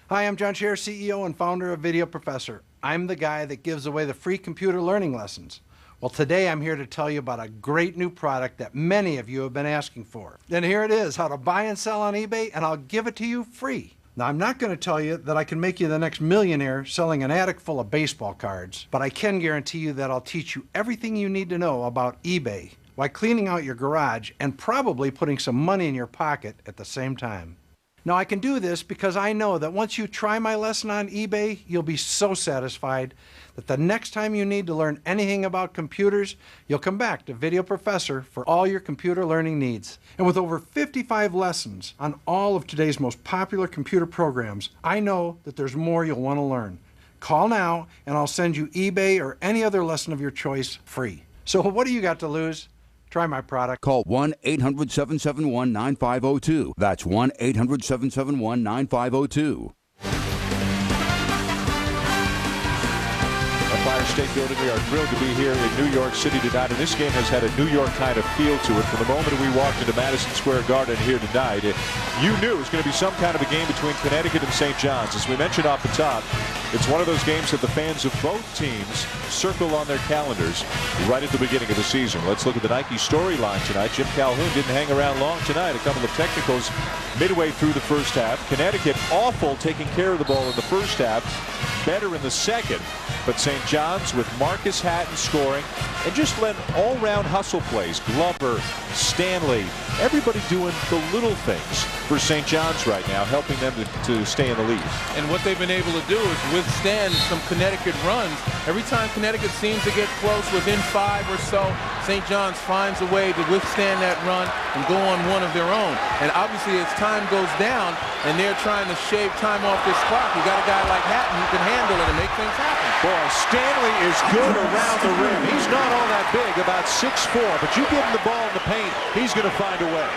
Hi, I'm John Scher, CEO and founder of Video Professor. I'm the guy that gives away the free computer learning lessons. Well, today I'm here to tell you about a great new product that many of you have been asking for. And here it is, how to buy and sell on eBay, and I'll give it to you free. Now, I'm not going to tell you that I can make you the next millionaire selling an attic full of baseball cards, but I can guarantee you that I'll teach you everything you need to know about eBay while cleaning out your garage and probably putting some money in your pocket at the same time. Now, I can do this because I know that once you try my lesson on eBay, you'll be so satisfied that the next time you need to learn anything about computers, you'll come back to Video Professor for all your computer learning needs. And with over 55 lessons on all of today's most popular computer programs, I know that there's more you'll want to learn. Call now and I'll send you eBay or any other lesson of your choice free. So what do you got to lose? Try my product. Call 1-800-771-9502. That's 1-800-771-9502. Empire State Building, we are thrilled to be here in New York City tonight, and this game has had a New York kind of feel to it. From the moment we walked into Madison Square Garden here tonight, you knew it was going to be some kind of a game between Connecticut and St. John's. As we mentioned off the top, it's one of those games that the fans of both teams circle on their calendars right at the beginning of the season. Let's look at the Nike storyline tonight. Jim Calhoun didn't hang around long tonight. A couple of technicals midway through the first half. Connecticut awful taking care of the ball in the first half, better in the second. But St. John's with Marcus Hatton scoring and just led all-round hustle plays. Glover, Stanley, everybody doing the little things for St. John's right now, helping them to stay in the lead. And what they've been able to do is withstand some Connecticut runs. Every time Connecticut seems to get close within 5 or so, St. John's finds a way to withstand that run and go on one of their own. And obviously as time goes down, and they're trying to shave time off this clock. You got a guy like Hatton who can handle it and make things happen. Boy, Stanley is good around the rim. He's not all that big, about 6'4", but you give him the ball in the paint, he's going to find a way.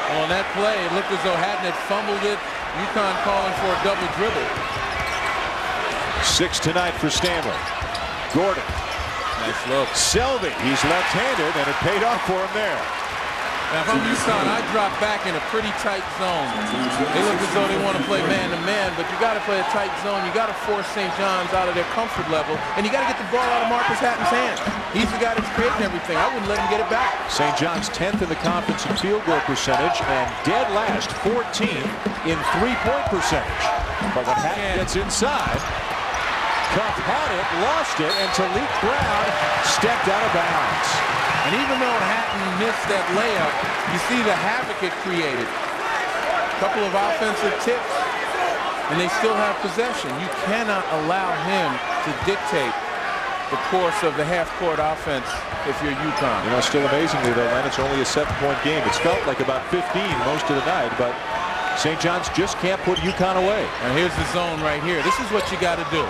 Well, on that play, it looked as though Hatton had fumbled it. UConn calling for a double dribble. 6 tonight for Stanley. Gordon. Nice look. Selvey, he's left-handed, and it paid off for him there. Now, if I'm UConn, I drop back in a pretty tight zone. They look as though they want to play man-to-man, but you got to play a tight zone. You got to force St. John's out of their comfort level, and you got to get the ball out of Marcus Hatton's hand. He's the guy that's creating everything. I wouldn't let him get it back. St. John's 10th in the conference in field goal percentage and dead last, 14th in three-point percentage. But when Hatton gets inside, Cuff had it, lost it, and Talik Brown stepped out of bounds. And even though Hatton missed that layup, you see the havoc it created. A couple of offensive tips, and they still have possession. You cannot allow him to dictate the course of the half-court offense if you're UConn. You know, still amazingly, though, Len, it's only a 7-point game. It's felt like about 15 most of the night, but St. John's just can't put UConn away. And here's the zone right here. This is what you got to do.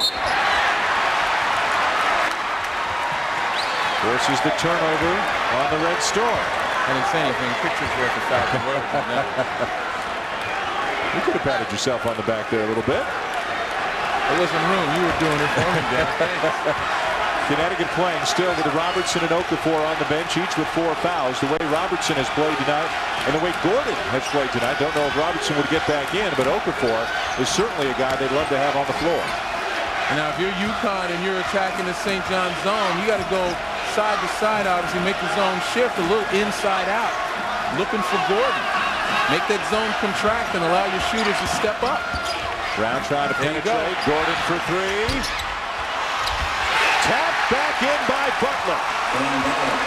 Forces the turnover on the Red Storm. I didn't say anything. Picture's worth 1,000 words. You could have patted yourself on the back there a little bit. There wasn't room. You were doing it for me, Dan. Connecticut playing still with Robertson and Okafor on the bench, each with 4 fouls. The way Robertson has played tonight and the way Gordon has played tonight, don't know if Robertson would get back in, but Okafor is certainly a guy they'd love to have on the floor. And now if you're UConn and you're attacking the St. John's zone, you got to go side to side, obviously, make the zone shift a little inside out. Looking for Gordon. Make that zone contract and allow your shooters to step up. Brown trying to penetrate. Gordon for 3. Tapped back in by Butler.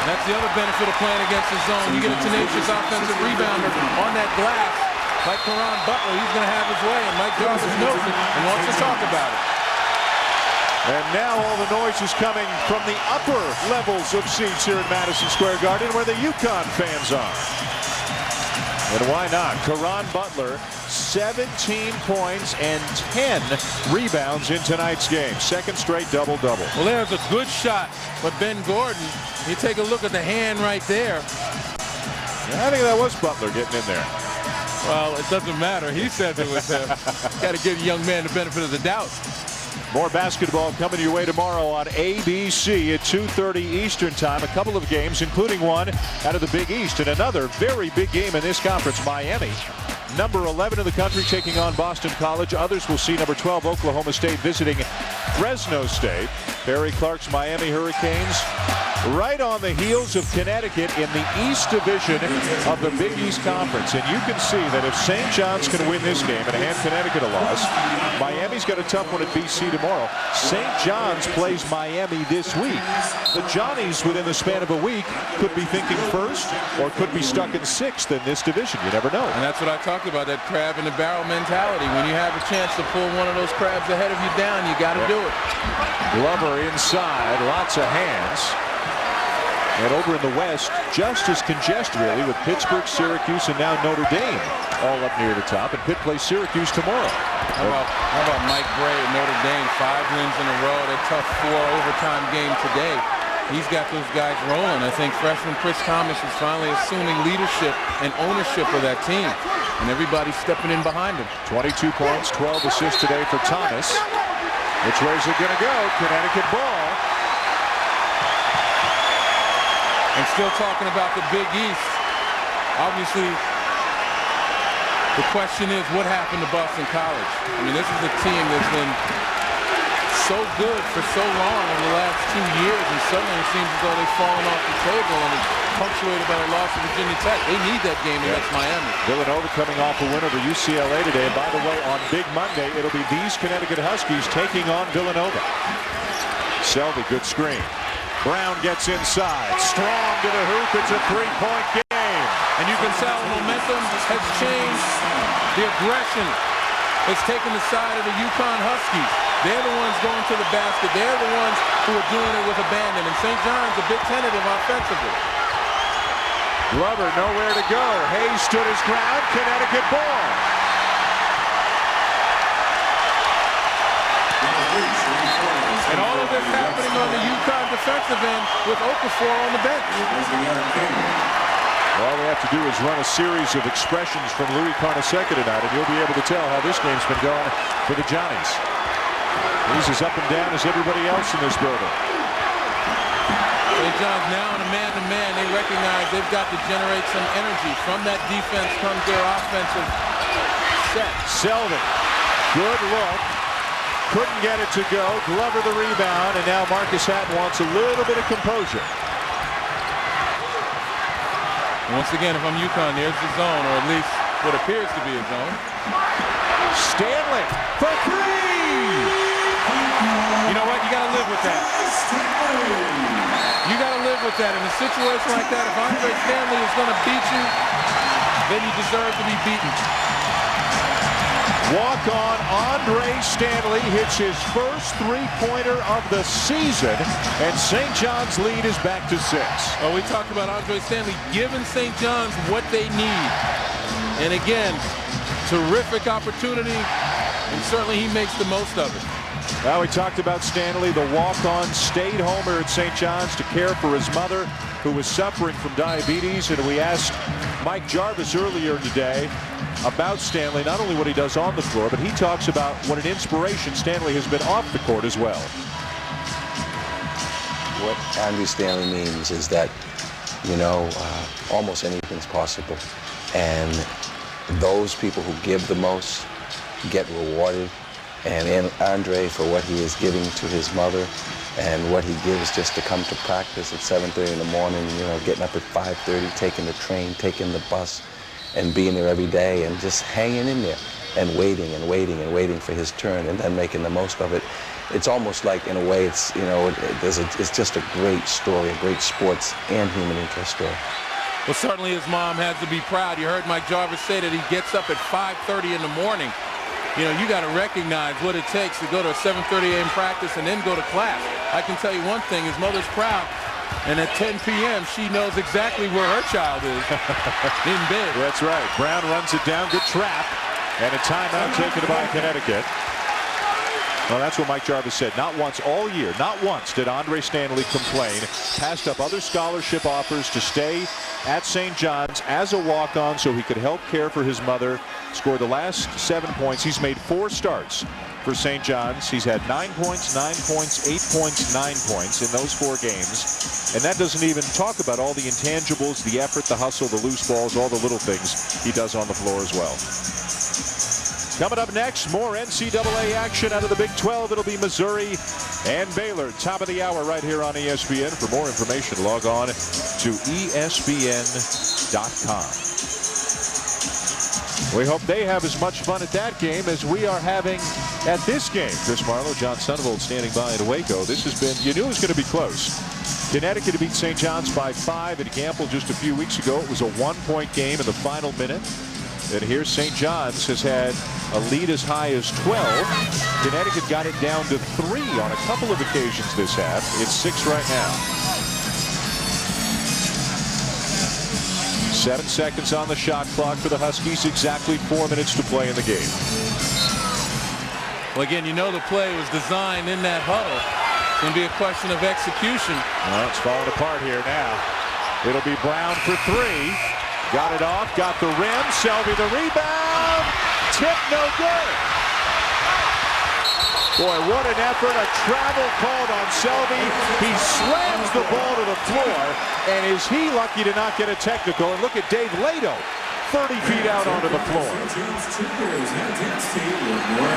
That's the other benefit of playing against the zone. You get a tenacious offensive rebounder on that glass. Like Caron Butler, he's going to have his way, and Mike Jarvis knows it and wants to talk about it. And now all the noise is coming from the upper levels of seats here at Madison Square Garden where the UConn fans are. And why not? Caron Butler, 17 points and 10 rebounds in tonight's game. Second straight double-double. Well, there's a good shot for Ben Gordon. You take a look at the hand right there. I think that was Butler getting in there. Well, it doesn't matter. He says it was him. Got to give the young man the benefit of the doubt. More basketball coming your way tomorrow on ABC at 2:30 Eastern Time. A couple of games, including one out of the Big East, and another very big game in this conference. Miami, number 11 in the country, taking on Boston College. Others will see number 12 Oklahoma State visiting Fresno State. Barry Clark's Miami Hurricanes right on the heels of Connecticut in the East Division of the Big East Conference. And you can see that if St. John's can win this game and hand Connecticut a loss, Miami's got a tough one at BC tomorrow. St. John's plays Miami this week. The Johnnies, within the span of a week, could be thinking first or could be stuck in 6th in this division. You never know. And that's what I talked about, that crab in the barrel mentality. When you have a chance to pull one of those crabs ahead of you down, you got to do it. Glover inside, lots of hands. And over in the West, just as congested, really, with Pittsburgh, Syracuse, and now Notre Dame all up near the top. And Pitt plays Syracuse tomorrow. How about Mike Bray at Notre Dame? 5 wins in a row. That tough 4 overtime game today. He's got those guys rolling. I think freshman Chris Thomas is finally assuming leadership and ownership of that team. And everybody's stepping in behind him. 22 points, 12 assists today for Thomas. Which way is it going to go? Connecticut ball. And still talking about the Big East, obviously the question is what happened to Boston College? I mean, this is a team that's been so good for so long in the last 2 years, and suddenly it seems as though they've fallen off the table, and it's punctuated by a loss to Virginia Tech. They need that game against Miami. Villanova coming off a win over UCLA today. And by the way, on Big Monday, it'll be these Connecticut Huskies taking on Villanova. Selvey, good screen. Brown gets inside. Strong to the hoop. It's a 3-point game. And you can tell momentum has changed. The aggression has taken the side of the UConn Huskies. They're the ones going to the basket. They're the ones who are doing it with abandon. And St. John's a bit tentative offensively. Glover nowhere to go. Hayes stood his ground. Connecticut ball. And all of this happening on the UConn defensive end with Okafor on the bench. All they have to do is run a series of expressions from Louis Carnesecca tonight, and you'll be able to tell how this game's been going for the Johnnies. He's as up and down as everybody else in this building. St. John's now in a man-to-man. They recognize they've got to generate some energy. From that defense comes their offensive set. Selvin, good look. Couldn't get it to go. Glover the rebound, and now Marcus Hatton wants a little bit of composure. Once again, if I'm UConn, there's the zone, or at least what appears to be a zone. Stanley for three! You know what? You got to live with that. You got to live with that. In a situation like that, if Andre Stanley is going to beat you, then you deserve to be beaten. Walk-on Andre Stanley hits his first three-pointer of the season, and St. John's lead is back to 6. Oh, we talked about Andre Stanley giving St. John's what they need. And again, terrific opportunity, and certainly he makes the most of it. Well, we talked about Stanley, the walk-on, stayed home here at St. John's to care for his mother, who was suffering from diabetes, and we asked Mike Jarvis earlier today about Stanley, not only what he does on the floor, but he talks about what an inspiration Stanley has been off the court as well. What Andre Stanley means is that, you know, almost anything's possible. And those people who give the most get rewarded. And Andre, for what he is giving to his mother and what he gives just to come to practice at 7:30 in the morning, you know, getting up at 5:30, taking the train, taking the bus, and being there every day and just hanging in there and waiting and waiting and waiting for his turn and then making the most of it. It's almost like, in a way, it's, you know, it's just a great story, a great sports and human interest story. Well, certainly his mom has to be proud. You heard Mike Jarvis say that he gets up at 5:30 in the morning. You know, you got to recognize what it takes to go to a 7:30 a.m. practice and then go to class. I can tell you one thing, his mother's proud. And at 10 p.m., she knows exactly where her child is in bed. That's right. Brown runs it down. Good trap. And a timeout taken by Connecticut. Well, that's what Mike Jarvis said. Not once all year, not once did Andre Stanley complain. Passed up other scholarship offers to stay at St. John's as a walk-on so he could help care for his mother. Scored the last 7 points. He's made 4 starts for St. John's. He's had 9 points, 9 points, 8 points, 9 points in those 4 games. And that doesn't even talk about all the intangibles, the effort, the hustle, the loose balls, all the little things he does on the floor as well. Coming up next, more NCAA action out of the Big 12. It'll be Missouri and Baylor. Top of the hour right here on ESPN. For more information, log on to ESPN.com. We hope they have as much fun at that game as we are having at this game. Chris Marlowe, John Sonnenvold standing by in Waco. This has been, you knew it was going to be close. Connecticut beat St. John's by 5 at Gamble just a few weeks ago. It was a 1-point game in the final minute. And here St. John's has had a lead as high as 12. Connecticut got it down to 3 on a couple of occasions this half. It's 6 right now. 7 seconds on the shot clock for the Huskies. Exactly 4 minutes to play in the game. Well, again, you know the play was designed in that huddle. It's going to be a question of execution. Well, it's falling apart here now. It'll be Brown for 3. Got it off, got the rim, Selby the rebound, tip no good. Boy, what an effort, a travel called on Selby. He slams the ball to the floor, and is he lucky to not get a technical? And look at Dave Lato, 30 feet out onto the floor.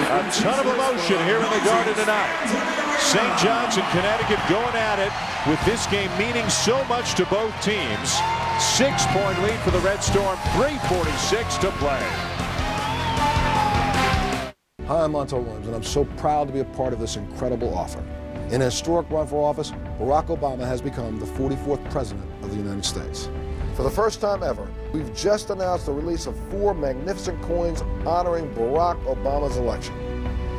A ton of emotion here in the Garden tonight. St. John's and Connecticut going at it with this game meaning so much to both teams. 6-point lead for the Red Storm, 3:46 to play. Hi, I'm Montel Williams, and I'm so proud to be a part of this incredible offer. In a historic run for office, Barack Obama has become the 44th President of the United States. For the first time ever, we've just announced the release of 4 magnificent coins honoring Barack Obama's election.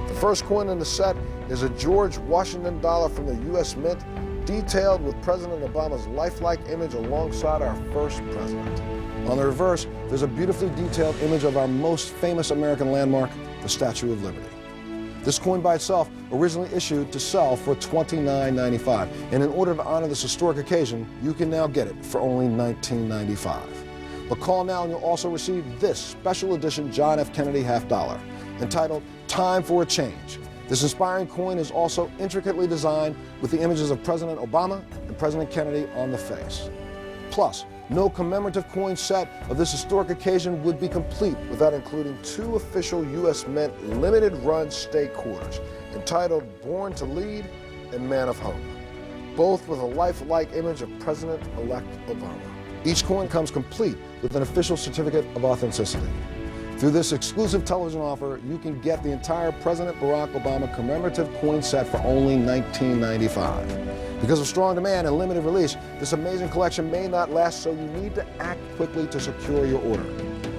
The first coin in the set is a George Washington dollar from the U.S. Mint, detailed with President Obama's lifelike image alongside our first president. On the reverse, there's a beautifully detailed image of our most famous American landmark, the Statue of Liberty. This coin by itself originally issued to sell for $29.95, and in order to honor this historic occasion, you can now get it for only $19.95. But call now and you'll also receive this special edition John F. Kennedy half dollar, entitled Time for a Change. This inspiring coin is also intricately designed with the images of President Obama and President Kennedy on the face. Plus, no commemorative coin set of this historic occasion would be complete without including 2 official U.S. Mint limited run state quarters, entitled Born to Lead and Man of Hope, both with a lifelike image of President-elect Obama. Each coin comes complete with an official certificate of authenticity. Through this exclusive television offer, you can get the entire President Barack Obama commemorative coin set for only $19.95. Because of strong demand and limited release, this amazing collection may not last, so you need to act quickly to secure your order.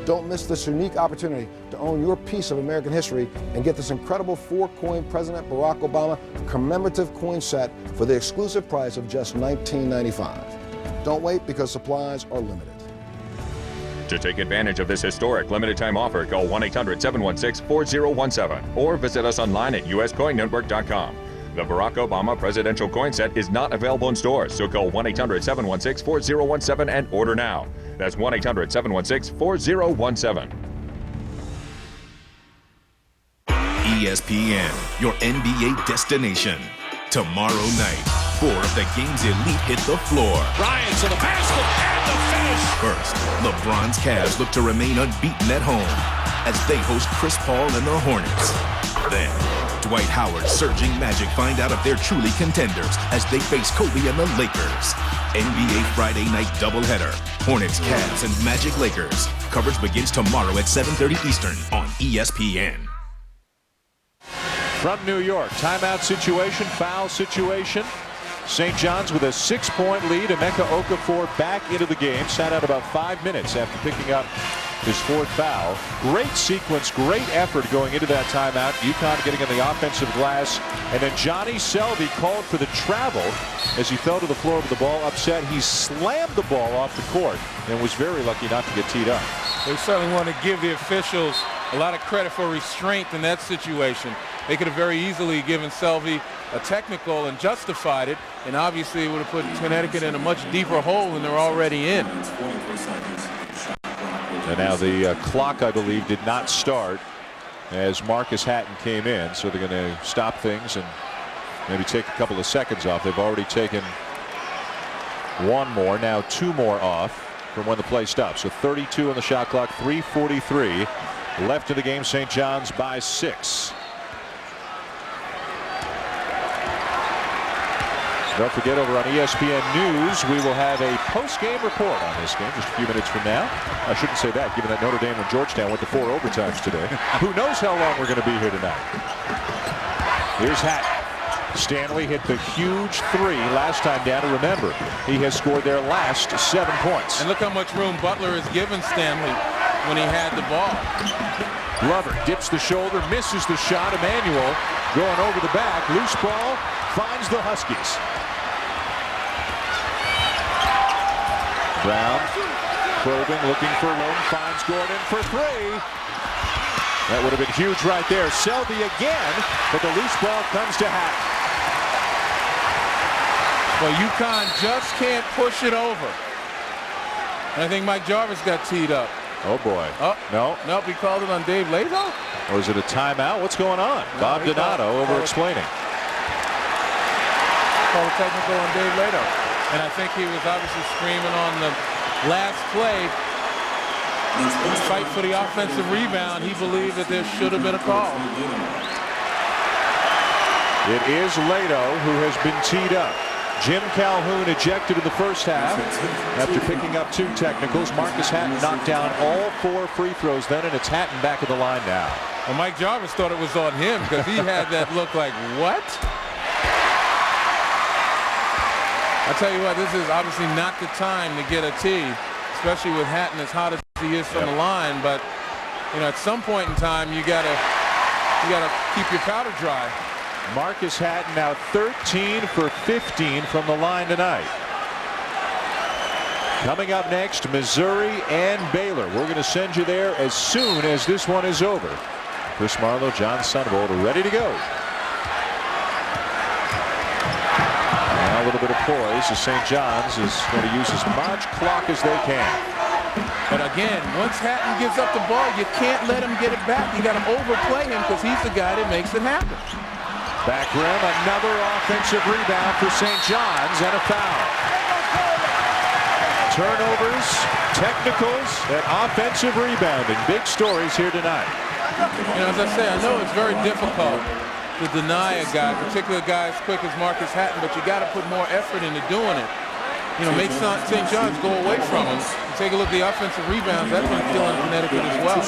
Don't miss this unique opportunity to own your piece of American history and get this incredible 4-coin President Barack Obama commemorative coin set for the exclusive price of just $19.95. Don't wait, because supplies are limited. To take advantage of this historic limited-time offer, call 1-800-716-4017 or visit us online at uscoinnetwork.com. The Barack Obama presidential coin set is not available in stores, so call 1-800-716-4017 and order now. That's 1-800-716-4017. ESPN, your NBA destination. Tomorrow night, 4 of the game's elite hit the floor. Bryant to the basket and the finish. First, LeBron's Cavs look to remain unbeaten at home as they host Chris Paul and the Hornets. Then, Dwight Howard's surging Magic find out if they're truly contenders as they face Kobe and the Lakers. NBA Friday night doubleheader. Hornets, Cavs, and Magic Lakers. Coverage begins tomorrow at 7:30 Eastern on ESPN. From New York, timeout situation, foul situation. St. John's with a 6-point lead. Emeka Okafor back into the game. Sat out about 5 minutes after picking up his 4th foul. Great sequence, great effort going into that timeout. UConn getting on the offensive glass. And then Johnny Selvey called for the travel as he fell to the floor with the ball upset. He slammed the ball off the court and was very lucky not to get teed up. They certainly want to give the officials a lot of credit for restraint in that situation. They could have very easily given Selvey a technical and justified it, and obviously it would have put Connecticut in a much deeper hole than they're already in. And now the clock, I believe, did not start as Marcus Hatton came in, so they're going to stop things and maybe take a couple of seconds off. They've already taken 1 more, now 2 more off from when the play stops. So 32 on the shot clock, 3:43 left in the game. St. John's by 6. Don't forget, over on ESPN News, we will have a post-game report on this game just a few minutes from now. I shouldn't say that, given that Notre Dame and Georgetown went to 4 overtimes today. Who knows how long we're going to be here tonight. Here's Hatton. Stanley hit the huge 3 last time down. And remember, he has scored their last 7 points. And look how much room Butler has given Stanley when he had the ball. Glover dips the shoulder, misses the shot. Emmanuel going over the back. Loose ball finds the Huskies. Brown probing, looking for room, finds Gordon for 3. That would have been huge right there. Selvey again, but the loose ball comes to Hatton. Well, UConn just can't push it over. And I think Mike Jarvis got teed up. Oh boy. Oh, no. Nope, he called it on Dave Lazo. Or is it a timeout? What's going on? No, Bob Donato over-explaining. Called a technical on Dave Lazo. And I think he was obviously screaming on the last play. Fight for the offensive rebound. He believed that there should have been a call. It is Lato who has been teed up. Jim Calhoun ejected in the first half after picking up 2 technicals. Marcus Hatton knocked down all 4 free throws then, and it's Hatton back at the line now. Well, Mike Jarvis thought it was on him because he had that look like, what? I tell you what, this is obviously not the time to get a tee, especially with Hatton as hot as he is from the line. But you know, at some point in time, you gotta keep your powder dry. Marcus Hatton now 13 for 15 from the line tonight. Coming up next, Missouri and Baylor. We're going to send you there as soon as this one is over. Chris Marlowe, John Sunvold are ready to go. Now a little bit of poise as St. John's is going to use as much clock as they can. And again, once Hatton gives up the ball, you can't let him get it back. You got to overplay him because he's the guy that makes it happen. Back rim, another offensive rebound for St. John's and a foul. Turnovers, technicals, and offensive rebounding. Big stories here tonight. You know, as I say, I know it's very difficult to deny a guy, particularly a guy as quick as Marcus Hatton, but you got to put more effort into doing it. You know, make St. John's go away from him. Take a look at the offensive rebounds. That's been killing Connecticut as well.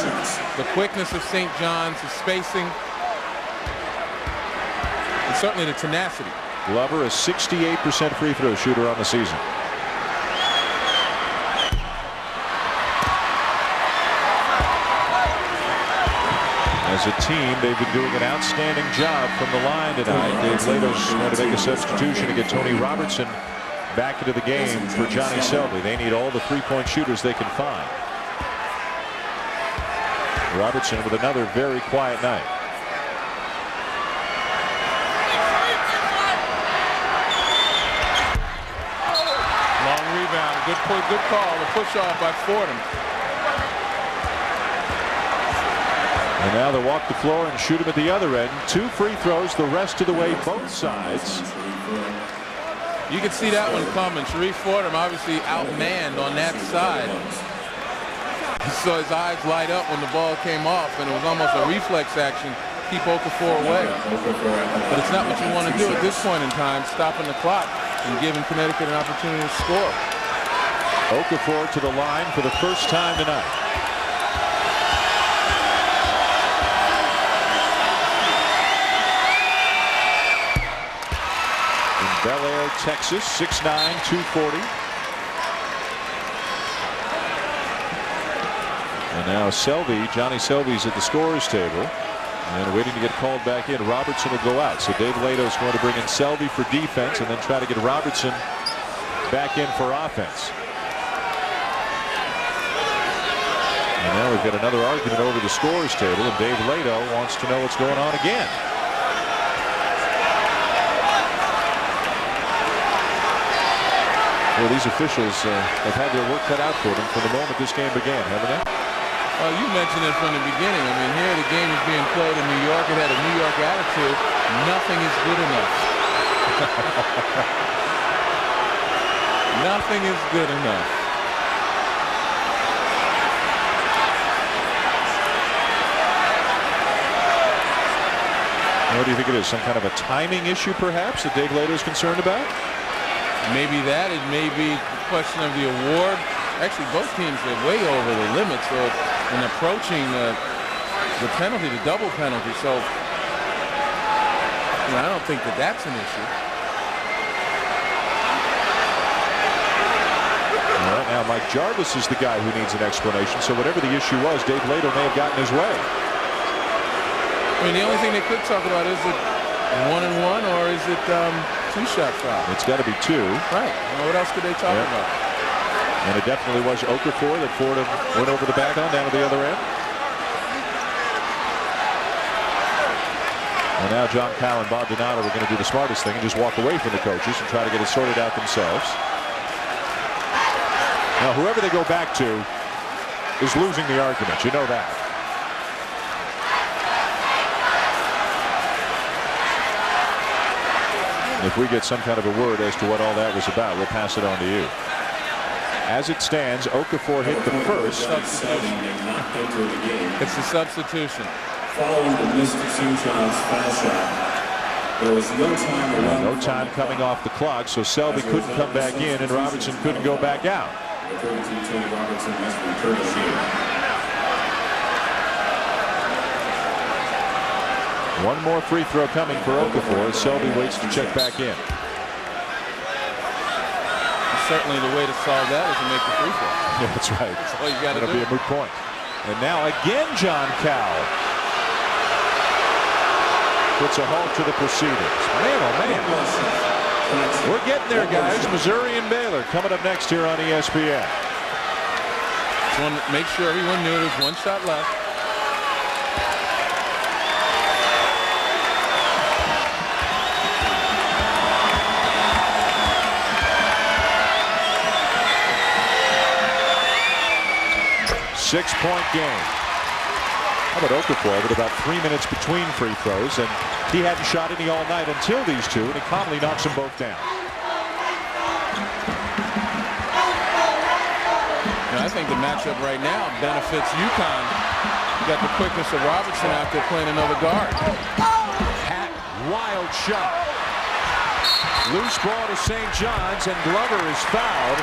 The quickness of St. John's, the spacing, and certainly the tenacity. Glover, a 68% free throw shooter on the season. As a team, they've been doing an outstanding job from the line tonight. Dave Lato's going to make a substitution to get Tony Robertson back into the game for Johnny Selby. They need all the three-point shooters they can find. Robertson with another very quiet night. Long rebound. Good call. The push-off by Fordham. And now they walk the floor and shoot him at the other end. 2 free throws the rest of the way, both sides. You can see that one coming. Sharif Fordham obviously outmanned on that side. You saw his eyes light up when the ball came off, and it was almost a reflex action. Keep Okafor away. But it's not what you want to do at this point in time, stopping the clock and giving Connecticut an opportunity to score. Okafor to the line for the first time tonight. Bel Air, Texas, 6'9", 240. And now Selby, Johnny Selby's at the scorer's table and waiting to get called back in. Robertson will go out. So Dave Lato's going to bring in Selby for defense and then try to get Robertson back in for offense. And now we've got another argument over the scorer's table, and Dave Lato wants to know what's going on again. Well, these officials have had their work cut out for them from the moment this game began, haven't they? Well, you mentioned it from the beginning. I mean, here the game is being played in New York. It had a New York attitude. Nothing is good enough. Nothing is good enough. What do you think it is? Some kind of a timing issue, perhaps, that Dave Lato is concerned about? Maybe that. It may be a question of the award. Actually, both teams are way over the limit, so in approaching the penalty, the double penalty. So you know, I don't think that that's an issue. All right, now Mike Jarvis is the guy who needs an explanation. So whatever the issue was, Dave Lato may have gotten his way. I mean, the only thing they could talk about is it 1-and-1 or is it 2-shot foul? It's got to be 2. Right. Well, what else could they talk about? And it definitely was Okafor that Fordham went over the back on down to the other end. And now John Cowell and Bob Donato are going to do the smartest thing and just walk away from the coaches and try to get it sorted out themselves. Now, whoever they go back to is losing the argument. You know that. If we get some kind of a word as to what all that was about, we'll pass it on to you. As it stands, Okafor hit the first. It's a substitution. Following the missed St. John's foul shot, there was no time coming off the clock, so Selby couldn't come back in and Robertson couldn't go back out. According to Tony Robertson, has returned the shooter. One more free throw coming for Okafor as Selby waits to check back in. Certainly the way to solve that is to make the free throw. Yeah, that's right. That's all you got to do. It'll be a moot point. And now again John Cowell puts a halt to the proceedings. Man, oh man. We're getting there, guys. Missouri and Baylor coming up next here on ESPN. Just want to make sure everyone knew there's one shot left. 6-point game. How about Okafor with about 3 minutes between free throws, and he hadn't shot any all night until these two, and he calmly knocks them both down. I think the matchup right now benefits UConn. You got the quickness of Robertson out there playing another guard. Pat, wild shot. Loose ball to St. John's, and Glover is fouled.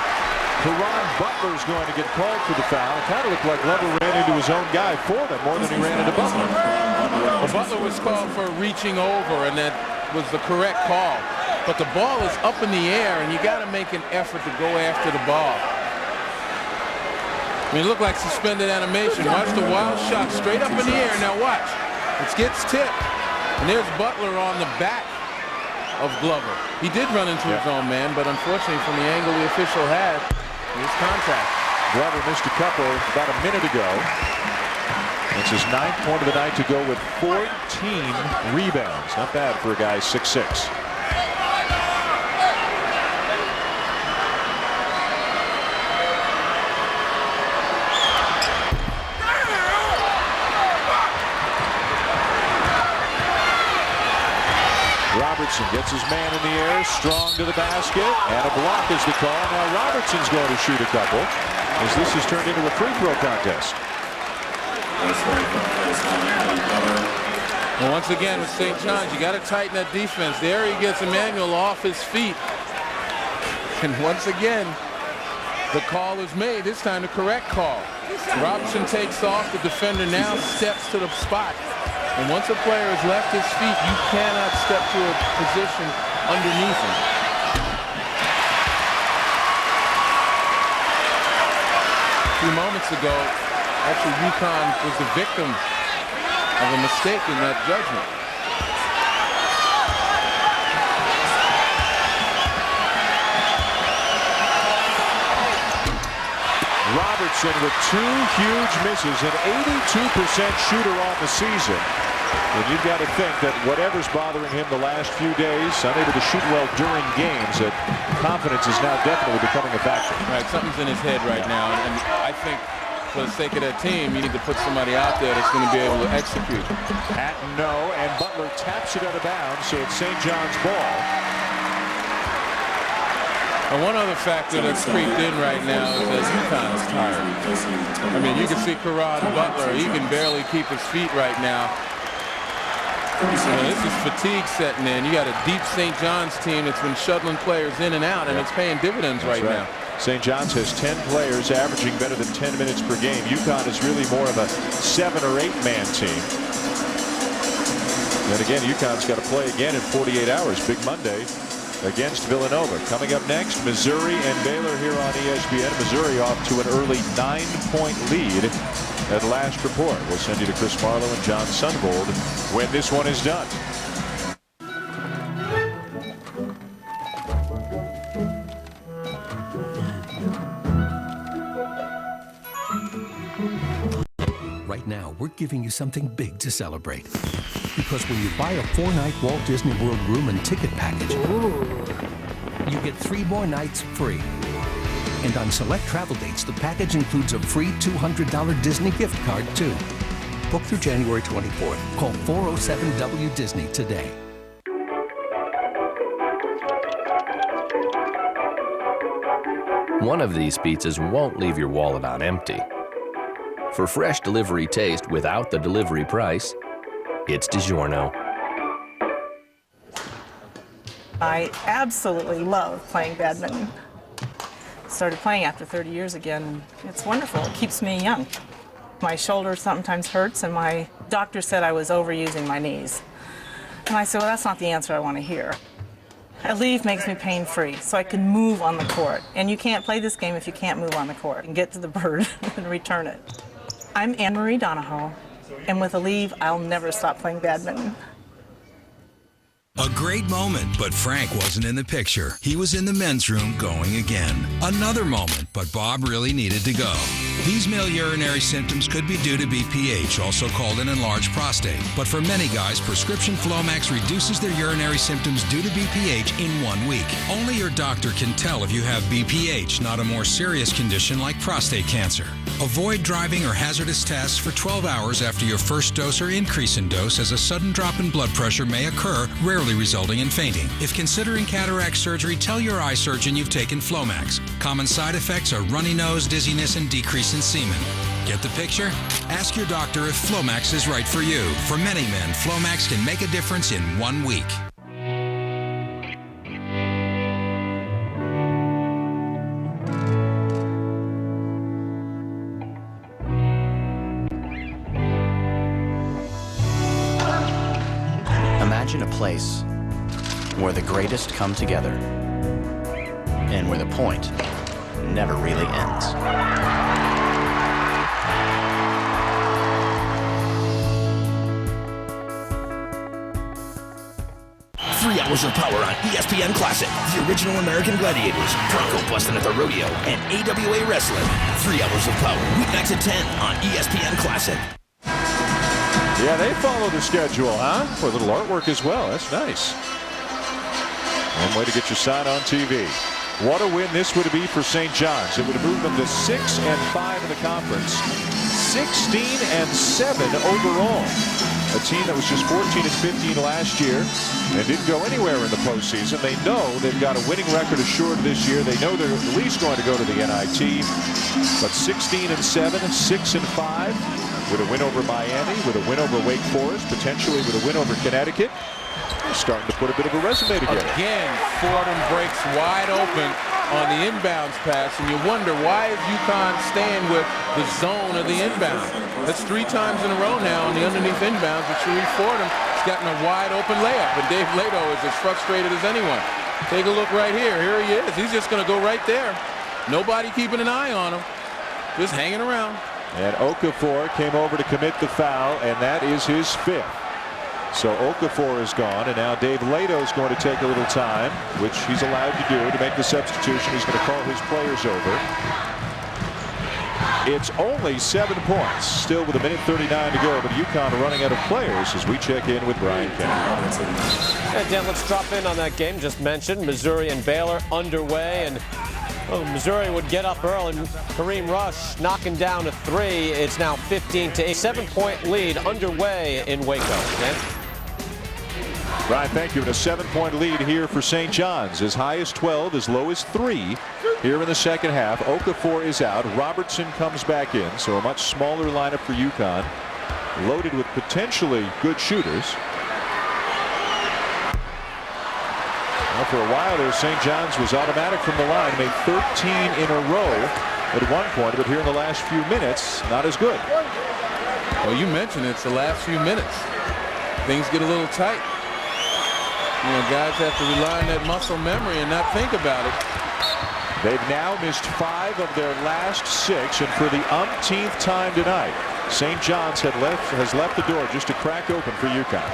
Caron Butler is going to get called for the foul. It kind of looked like Glover ran into his own guy for them more than he ran into Butler. Well, Butler was called for reaching over, and that was the correct call. But the ball is up in the air, and you got to make an effort to go after the ball. I mean, it looked like suspended animation. Watch the wild shot straight up in the air. Now watch. It gets tipped. And there's Butler on the back of Glover. He did run into his own man, but unfortunately from the angle the official had, it was contact. Glover missed a couple about a minute ago. It's his 9th point of the night to go with 14 rebounds. Not bad for a guy 6'6". Robertson gets his man in the air, strong to the basket, and a block is the call. Now Robertson's going to shoot a couple, as this has turned into a free throw contest. Well, once again with St. John's, you got to tighten that defense. There he gets Emmanuel off his feet. And once again, the call is made. This time the correct call. Robertson takes off. The defender now steps to the spot. And once a player has left his feet, you cannot step to a position underneath him. A few moments ago, actually UConn was the victim of a mistake in that judgment. Robertson with 2 huge misses, an 82% shooter on the season. And you've got to think that whatever's bothering him the last few days, unable to shoot well during games, that confidence is now definitely becoming a factor. Right, something's in his head right now, and I think for the sake of that team, you need to put somebody out there that's going to be able to execute. Hatton, no, and Butler taps it out of bounds, so it's St. John's ball. And one other factor that's creeped in right now is that UConn is tired. I mean, you can see Caron Butler, he can barely keep his feet right now. This is fatigue setting in. You got a deep St. John's team that's been shuttling players in and out, and it's paying dividends right now. St. John's has 10 players averaging better than 10 minutes per game. UConn is really more of a 7 or 8 man team. And again, UConn's got to play again in 48 hours. Big Monday against Villanova. Coming up next, Missouri and Baylor here on ESPN. Missouri off to an early 9-point lead at last report. We'll send you to Chris Marlowe and John Sunvold when this one is done. Right now, we're giving you something big to celebrate. Because when you buy a 4-night Walt Disney World room and ticket package, you get 3 more nights free. And on select travel dates, the package includes a free $200 Disney gift card, too. Book through January 24th. Call 407-WDisney today. One of these pizzas won't leave your wallet on empty. For fresh delivery taste without the delivery price, it's DiGiorno. I absolutely love playing badminton. Started playing after 30 years again, and it's wonderful. It keeps me young. My shoulder sometimes hurts, and my doctor said I was overusing my knees. And I said, well, that's not the answer I want to hear. A leave makes me pain-free, so I can move on the court. And you can't play this game if you can't move on the court and get to the bird and return it. I'm Anne-Marie Donahoe, and with a leave, I'll never stop playing badminton. A great moment, but Frank wasn't in the picture. He was in the men's room going again. Another moment, but Bob really needed to go. These male urinary symptoms could be due to BPH, also called an enlarged prostate. But for many guys, prescription Flomax reduces their urinary symptoms due to BPH in 1 week. Only your doctor can tell if you have BPH, not a more serious condition like prostate cancer. Avoid driving or hazardous tests for 12 hours after your first dose or increase in dose, as a sudden drop in blood pressure may occur, rarely resulting in fainting. If considering cataract surgery, tell your eye surgeon you've taken Flomax. Common side effects are runny nose, dizziness, and decrease in semen. Get the picture? Ask your doctor if Flomax is right for you. For many men, Flomax can make a difference in 1 week. Imagine a place where the greatest come together and where the point never really ends. Three hours of power on ESPN Classic, the original American Gladiators, Bronco busting at the rodeo, and AWA Wrestling. 3 hours of power, weeknights at 10 on ESPN Classic. Yeah, they follow the schedule, huh? With a little artwork as well. That's nice. One way to get your sign on TV. What a win this would be for St. John's. It would have moved them to 6-5 in the conference, 16-7 overall. A team that was just 14-15 last year and didn't go anywhere in the postseason. They know they've got a winning record assured this year. They know they're at least going to go to the NIT. But 16-7, 6-5. With a win over Miami, with a win over Wake Forest, potentially with a win over Connecticut. They're starting to put a bit of a resume together. Again, Fordham breaks wide open on the inbounds pass, and you wonder, why is UConn staying with the zone of the inbound? That's 3 times in a row now on the underneath inbounds, but Sharif Fordham has gotten a wide open layup, and Dave Lato is as frustrated as anyone. Take a look right here. Here he is. He's just going to go right there. Nobody keeping an eye on him. Just hanging around. And Okafor came over to commit the foul, and that is his 5th. So Okafor is gone, and now Dave Lato is going to take a little time, which he's allowed to do, to make the substitution. He's going to call his players over. It's only 7 points, still with 1:39 to go, but UConn are running out of players as we check in with Brian Kennedy. And Dan, let's drop in on that game just mentioned. Missouri and Baylor underway, and Missouri would get up early. Kareem Rush knocking down a 3. It's now 15-8. 7-point lead underway in Waco. Dan? Brian, thank you. And a 7-point lead here for St. John's. As high as 12, as low as 3 here in the second half. Okafor is out. Robertson comes back in. So a much smaller lineup for UConn. Loaded with potentially good shooters. Well, for a while there, St. John's was automatic from the line. Made 13 in a row at one point. But here in the last few minutes, not as good. Well, you mentioned it's the last few minutes. Things get a little tight. You know, guys have to rely on that muscle memory and not think about it. They've now missed 5 of their last 6, and for the umpteenth time tonight, St. John's has left the door just to crack open for UConn.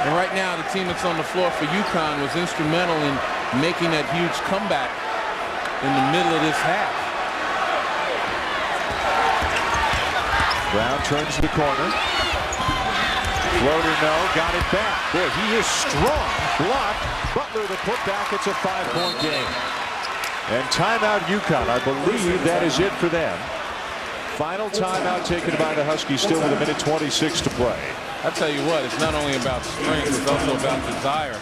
And right now, the team that's on the floor for UConn was instrumental in making that huge comeback in the middle of this half. Brown turns to the corner. Floater, no, got it back. Boy, he is strong. Block. Butler the putback. It's a 5-point game. And timeout UConn. I believe that is it for them. Final timeout taken by the Huskies, still with 1:26 to play. I tell you what, it's not only about strength, it's also about desire.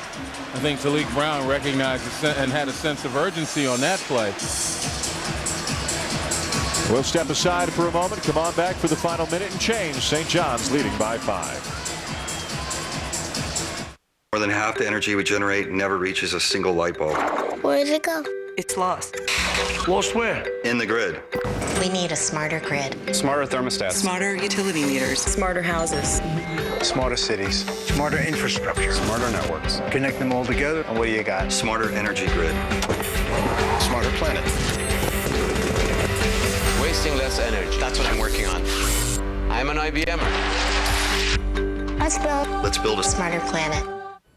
I think Talik Brown recognized and had a sense of urgency on that play. We'll step aside for a moment. Come on back for the final minute and change. St. John's leading by 5. More than half the energy we generate never reaches a single light bulb. Where did it go? It's lost. Lost where? In the grid. We need a smarter grid. Smarter thermostats. Smarter utility meters. Smarter houses. Smarter cities. Smarter infrastructure. Smarter networks. Connect them all together, and what do you got? Smarter energy grid. Smarter planet. Wasting less energy. That's what I'm working on. I'm an IBMer. Let's build a smarter planet.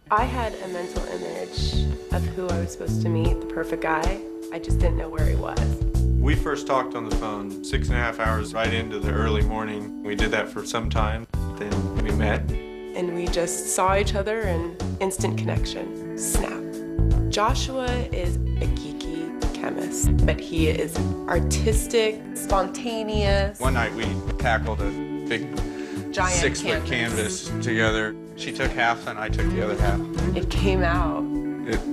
I had a mental image of who I was supposed to meet, the perfect guy. I just didn't know where he was. We first talked on the phone 6.5 hours right into the early morning. We did that for some time, then we met. And we just saw each other and instant connection. Snap. Joshua is a geeky chemist, but he is artistic, spontaneous. One night we tackled a big Giant 6-foot canvas together. She took half and I took the other half. It came out.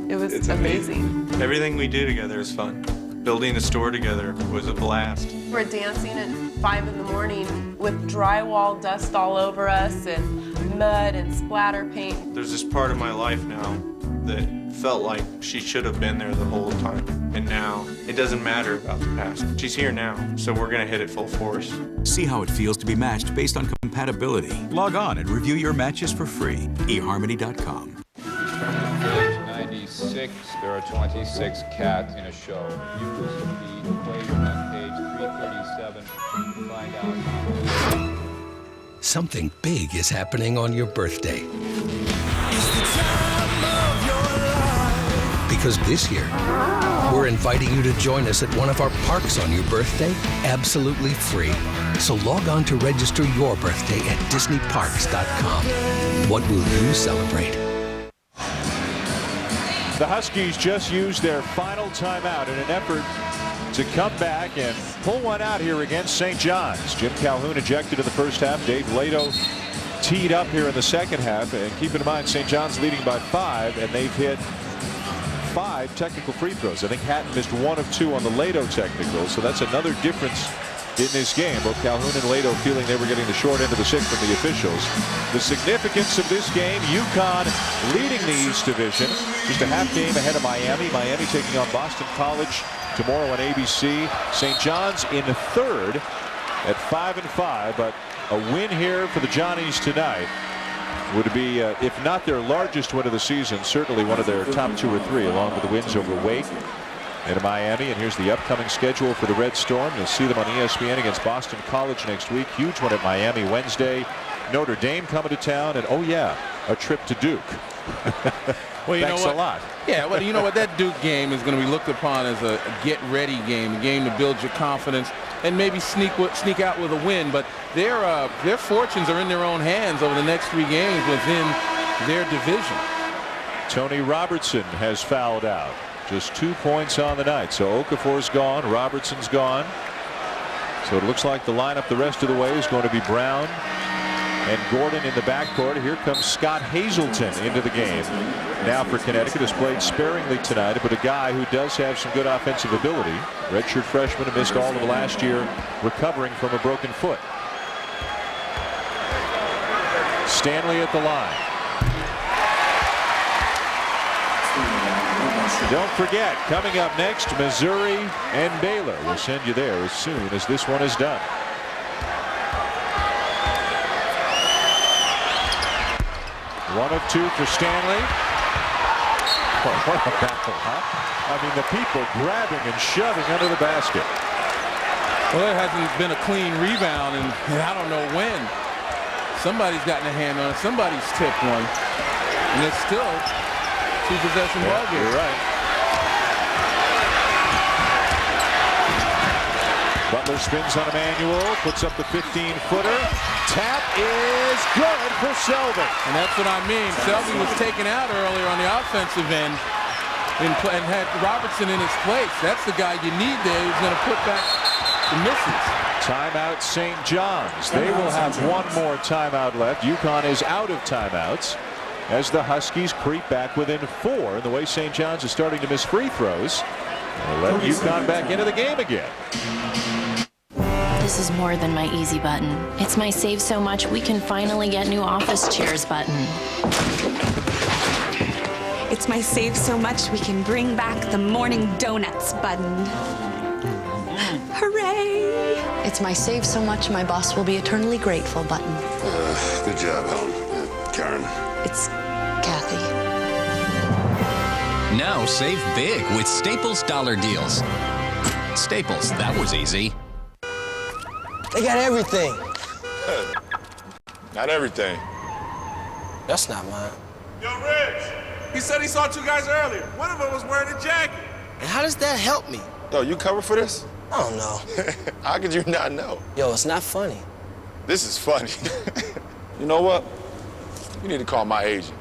It was It's amazing. Everything we do together is fun. Building the store together was a blast. We're dancing at 5 in the morning with drywall dust all over us and mud and splatter paint. There's this part of my life now that felt like she should have been there the whole time. And now it doesn't matter about the past. She's here now, so we're gonna hit it full force. See how it feels to be matched based on compatibility. Log on and review your matches for free. eHarmony.com. Page 96, there are 26 cats in a show. Use the equation on page 337 to find out. Something big is happening on your birthday. Because this year, we're inviting you to join us at one of our parks on your birthday, absolutely free. So log on to register your birthday at DisneyParks.com. What will you celebrate? The Huskies just used their final timeout in an effort to come back and pull one out here against St. John's. Jim Calhoun ejected in the first half. Dave Lato teed up here in the second half. And keep in mind, St. John's leading by 5, and they've hit 5 technical free throws. I think Hatton missed 1 of 2 on the Lato technical, so that's another difference in this game. Both Calhoun and Lato feeling they were getting the short end of the stick from the officials. The significance of this game, UConn leading the East Division, just a half game ahead of Miami. Miami taking on Boston College tomorrow on ABC. St. John's in 3rd at 5-5, but a win here for the Johnnies tonight would be, if not their largest win of the season, certainly one of their top 2 or 3, along with the wins over Wake and Miami. And here's the upcoming schedule for the Red Storm. You'll see them on ESPN against Boston College next week. Huge one at Miami Wednesday. Notre Dame coming to town, and oh yeah, a trip to Duke. Well, you Thanks know what? a lot. Yeah, well, you know what? That Duke game is going to be looked upon as a get-ready game, a game to build your confidence and maybe sneak out with a win. But their fortunes are in their own hands over the next 3 games within their division. Tony Robertson has fouled out. Just 2 points on the night. So Okafor's gone. Robertson's gone. So it looks like the lineup the rest of the way is going to be Brown and Gordon in the backcourt. Here comes Scott Hazelton into the game. Now for Connecticut, has played sparingly tonight, but a guy who does have some good offensive ability. Redshirt freshman who missed all of last year, recovering from a broken foot. Stanley at the line. Don't forget, coming up next, Missouri and Baylor. We'll send you there as soon as this one is done. One of 2 for Stanley. Oh, what a battle, huh? I mean, the people grabbing and shoving under the basket. Well, there hasn't been a clean rebound, and I don't know when. Somebody's gotten a hand on it. Somebody's tipped one. And it's still 2-possession ball game. You're right. Butler spins on Emmanuel, puts up the 15-footer. Tap is good for Selvey. And that's what I mean. Selvey was taken out earlier on the offensive end and had Robertson in his place. That's the guy you need there who's going to put back the misses. Timeout St. John's. They will have 1 more timeout left. UConn is out of timeouts as the Huskies creep back within 4. And the way St. John's is starting to miss free throws, they'll let UConn back into the game again. This is more than my easy button. It's my save so much we can finally get new office chairs button. It's my save so much we can bring back the morning donuts button. Hooray! It's my save so much my boss will be eternally grateful button. Good job, Helen. Karen. It's Kathy. Now save big with Staples Dollar Deals. Staples, that was easy. They got everything. Not everything. That's not mine. Yo, Riggs, he said he saw 2 guys earlier. One of them was wearing a jacket. And how does that help me? Yo, you cover for this? I don't know. How could you not know? Yo, it's not funny. This is funny. You know what? You need to call my agent.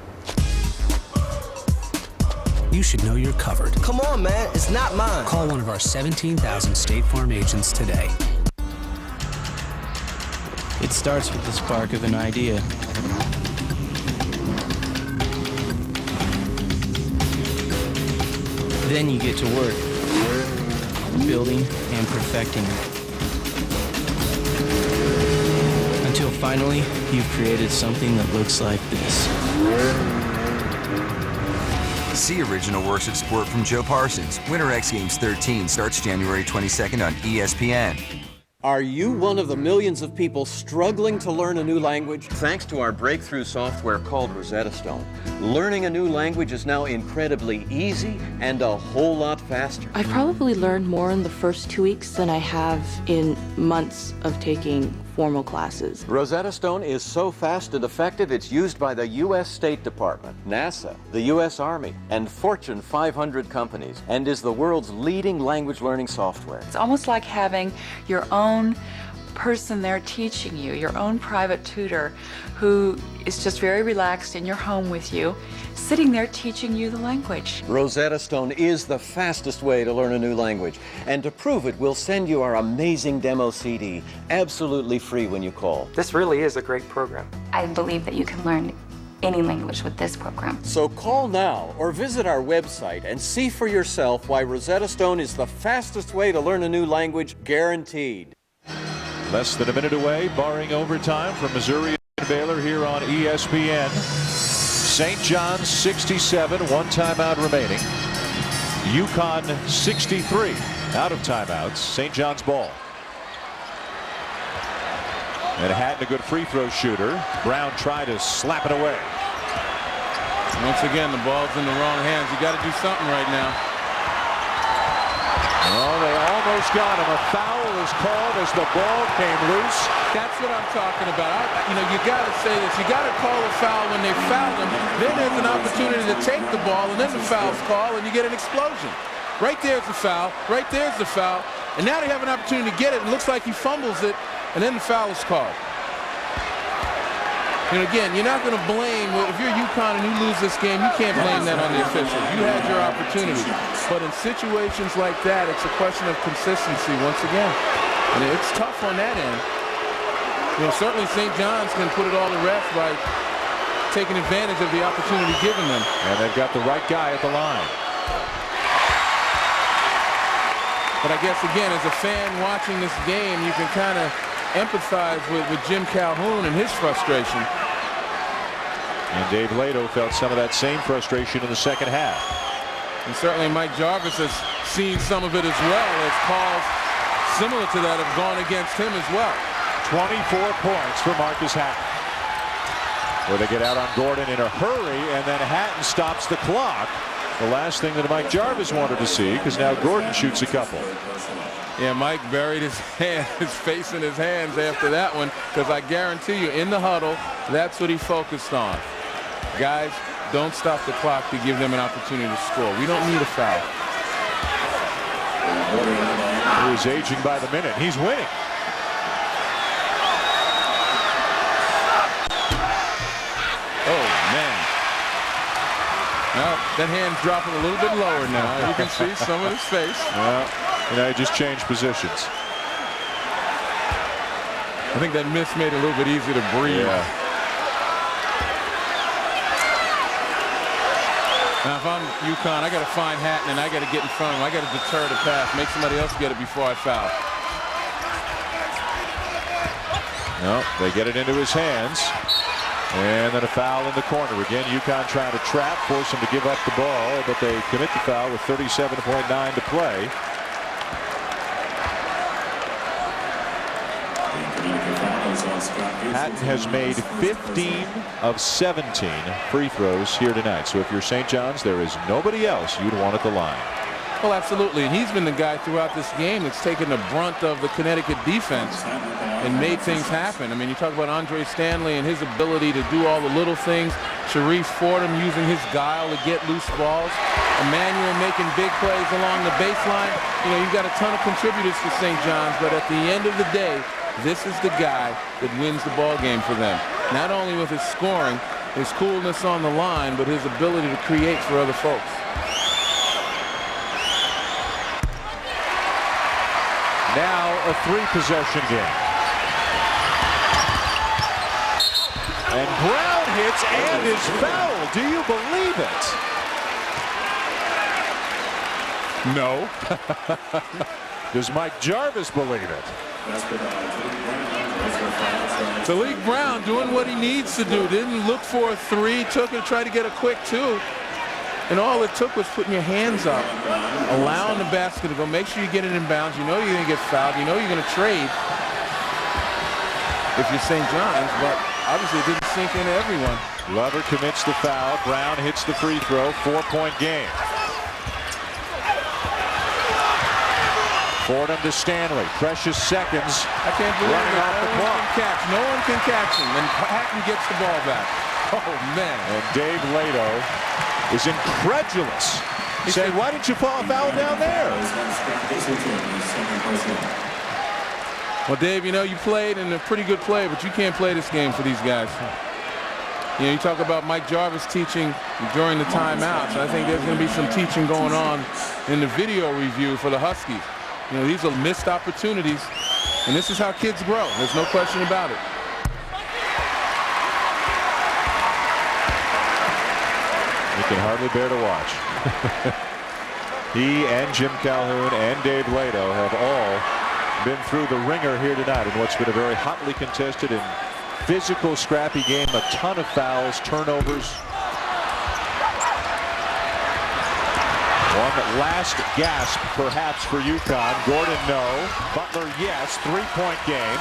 You should know you're covered. Come on, man. It's not mine. Call one of our 17,000 State Farm agents today. It starts with the spark of an idea. Then you get to work, building and perfecting it. Until finally, you've created something that looks like this. See Original Works of Sport from Joe Parsons. Winter X Games 13 starts January 22nd on ESPN. Are you one of the millions of people struggling to learn a new language? Thanks to our breakthrough software called Rosetta Stone, learning a new language is now incredibly easy and a whole lot faster. I've probably learned more in the first 2 weeks than I have in months of taking formal classes. Rosetta Stone is so fast and effective, it's used by the U.S. State Department, NASA, the U.S. Army, and Fortune 500 companies, and is the world's leading language learning software. It's almost like having your own person there teaching you, your own private tutor who is just very relaxed in your home with you, sitting there teaching you the language. Rosetta Stone is the fastest way to learn a new language. And to prove it, we'll send you our amazing demo CD, absolutely free when you call. This really is a great program. I believe that you can learn any language with this program. So call now or visit our website and see for yourself why Rosetta Stone is the fastest way to learn a new language, guaranteed. Less than a minute away, barring overtime, from Missouri and Baylor here on ESPN. St. John's 67, 1 timeout remaining. UConn 63, out of timeouts. St. John's ball. And Hatton, a good free throw shooter. Brown tried to slap it away. Once again, the ball's in the wrong hands. You got to do something right now. Oh, they almost got him. A foul was called as the ball came loose. That's what I'm talking about. You got to say this. You got to call a foul when they foul him. Then there's an opportunity to take the ball, and then the foul's called, and you get an explosion. Right there's the foul. Right there's the foul. And now they have an opportunity to get it. It looks like he fumbles it, and then the foul is called. And again, you're not going to blame, if you're UConn and you lose this game, you can't blame that on the officials. You had your opportunity. But in situations like that, it's a question of consistency once again. And it's tough on that end. Certainly St. John's can put it all to rest by taking advantage of the opportunity given them. And they've got the right guy at the line. But I guess, again, as a fan watching this game, you can kind of empathize with Jim Calhoun and his frustration. And Dave Lato felt some of that same frustration in the second half. And certainly Mike Jarvis has seen some of it as well, as calls similar to that have gone against him as well. 24 points for Marcus Hatton. Where they get out on Gordon in a hurry, and then Hatton stops the clock. The last thing that Mike Jarvis wanted to see, because now Gordon shoots a couple. Yeah, Mike buried his face in his hands after that one, because I guarantee you, in the huddle, that's what he focused on. Guys, don't stop the clock to give them an opportunity to score. We don't need a foul. He's aging by the minute. He's winning. Oh, man. Now, that hand's dropping a little bit lower now. You can see some of his face. He just changed positions. I think that miss made it a little bit easier to breathe. Yeah. Now, if I'm UConn, I got to find Hatton and I got to get in front of him. I got to deter the pass, make somebody else get it before I foul. No, they get it into his hands. And then a foul in the corner. Again, UConn trying to trap, force him to give up the ball, but they commit the foul with 37.9 to play. Hatton has made 15 of 17 free throws here tonight. So if you're St. John's, there is nobody else you'd want at the line. Well, absolutely, and he's been the guy throughout this game that's taken the brunt of the Connecticut defense and made things happen. I mean, you talk about Andre Stanley and his ability to do all the little things. Sharif Fordham using his guile to get loose balls. Emmanuel making big plays along the baseline. You know, you've got a ton of contributors for St. John's, but at the end of the day, this is the guy that wins the ball game for them. Not only with his scoring, his coolness on the line, but his ability to create for other folks. Now a 3-possession game. And Brown hits and is fouled. Do you believe it? No. Does Mike Jarvis believe it? Malik Brown doing what he needs to do. Didn't look for a 3, took it, tried to get a quick 2. And all it took was putting your hands up, allowing the basket to go. Make sure you get it in bounds. You know you're going to get fouled. You know you're going to trade if you're St. John's, but obviously it didn't sink into everyone. Glover commits the foul. Brown hits the free throw. 4-point game. Fordham to Stanley. Precious seconds. I can't believe running it. off the clock. No one can catch him. And Hatton gets the ball back. Oh, man. And Dave Lato is incredulous. He's saying, why didn't you foul down there? Well, Dave, you know, you played in a pretty good play, but you can't play this game for these guys. You know, you talk about Mike Jarvis teaching during the timeouts. I think there's going to be some teaching going on in the video review for the Huskies. You know, these are missed opportunities, and this is how kids grow. There's no question about it. You can hardly bear to watch. He and Jim Calhoun and Dave Lato have all been through the ringer here tonight in what's been a very hotly contested and physical, scrappy game. A ton of fouls, turnovers. One last gasp, perhaps, for UConn. Gordon, no. Butler, yes. 3-point game.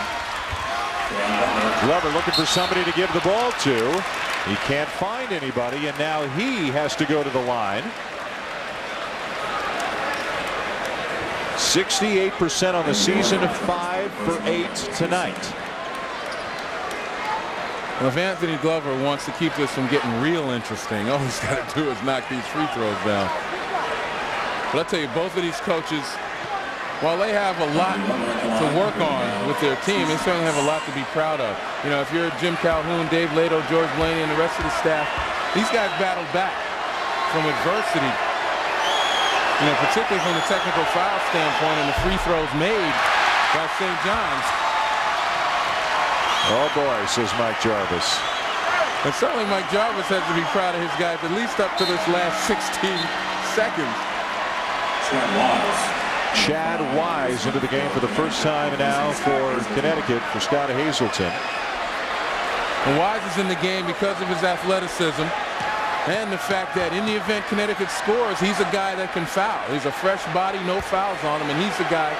Glover looking for somebody to give the ball to. He can't find anybody, and now he has to go to the line. 68% on the season, 5 for 8 tonight. Well, if Anthony Glover wants to keep this from getting real interesting, all he's got to do is knock these free throws down. But I'll tell you, both of these coaches, while they have a lot to work on with their team, they certainly have a lot to be proud of. You know, if you're Jim Calhoun, Dave Lato, George Blaney, and the rest of the staff, these guys battled back from adversity. You know, particularly from the technical foul standpoint and the free throws made by St. John's. Oh boy, says Mike Jarvis. And certainly Mike Jarvis has to be proud of his guys, at least up to this last 16 seconds. Chad Wise into the game for the first time now for Connecticut for Scott Hazelton. And Wise is in the game because of his athleticism and the fact that in the event Connecticut scores, he's a guy that can foul. He's a fresh body, no fouls on him, and he's the guy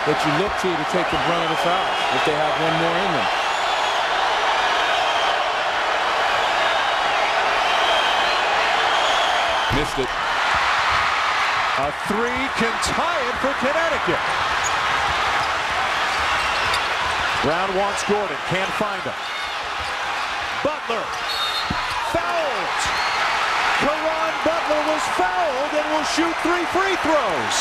that you look to take the brunt of the fouls if they have one more in them. Missed it. A 3 can tie it for Connecticut. Brown wants Gordon, can't find him. Butler fouled. Caron Butler was fouled and will shoot 3 free throws.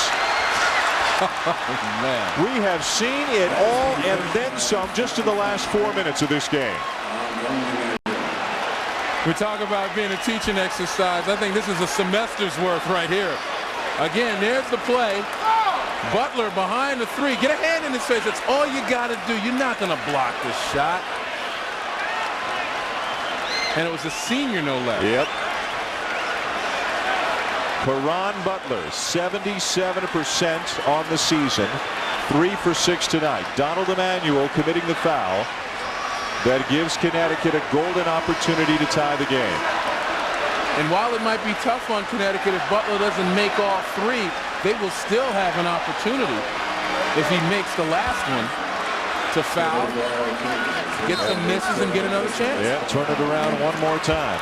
Oh, man. We have seen it all and then some just in the last 4 minutes of this game. We talk about being a teaching exercise. I think this is a semester's worth right here. Again, there's the play. Butler behind the 3. Get a hand in his face. That's all you got to do. You're not going to block this shot. And it was a senior, no less. Yep. Caron Butler, 77% on the season. 3 for 6 tonight. Donald Emmanuel committing the foul that gives Connecticut a golden opportunity to tie the game. And while it might be tough on Connecticut, if Butler doesn't make all 3, they will still have an opportunity if he makes the last one to foul, get some misses, and get another chance. Yeah, turn it around one more time.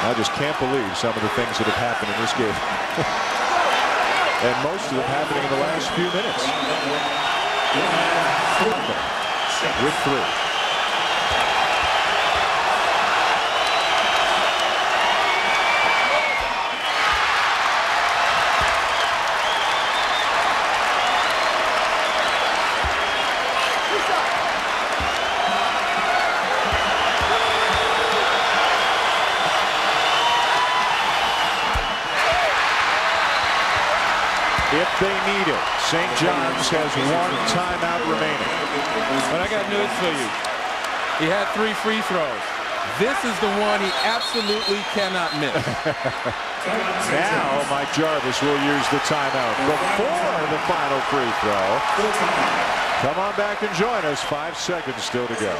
I just can't believe some of the things that have happened in this game. And most of them happening in the last few minutes. With 3. If they need it, St. John's has 1 timeout remaining. But I got news for you. He had 3 free throws. This is the one he absolutely cannot miss. Now Mike Jarvis will use the timeout before the final free throw. Come on back and join us. 5 seconds still to go.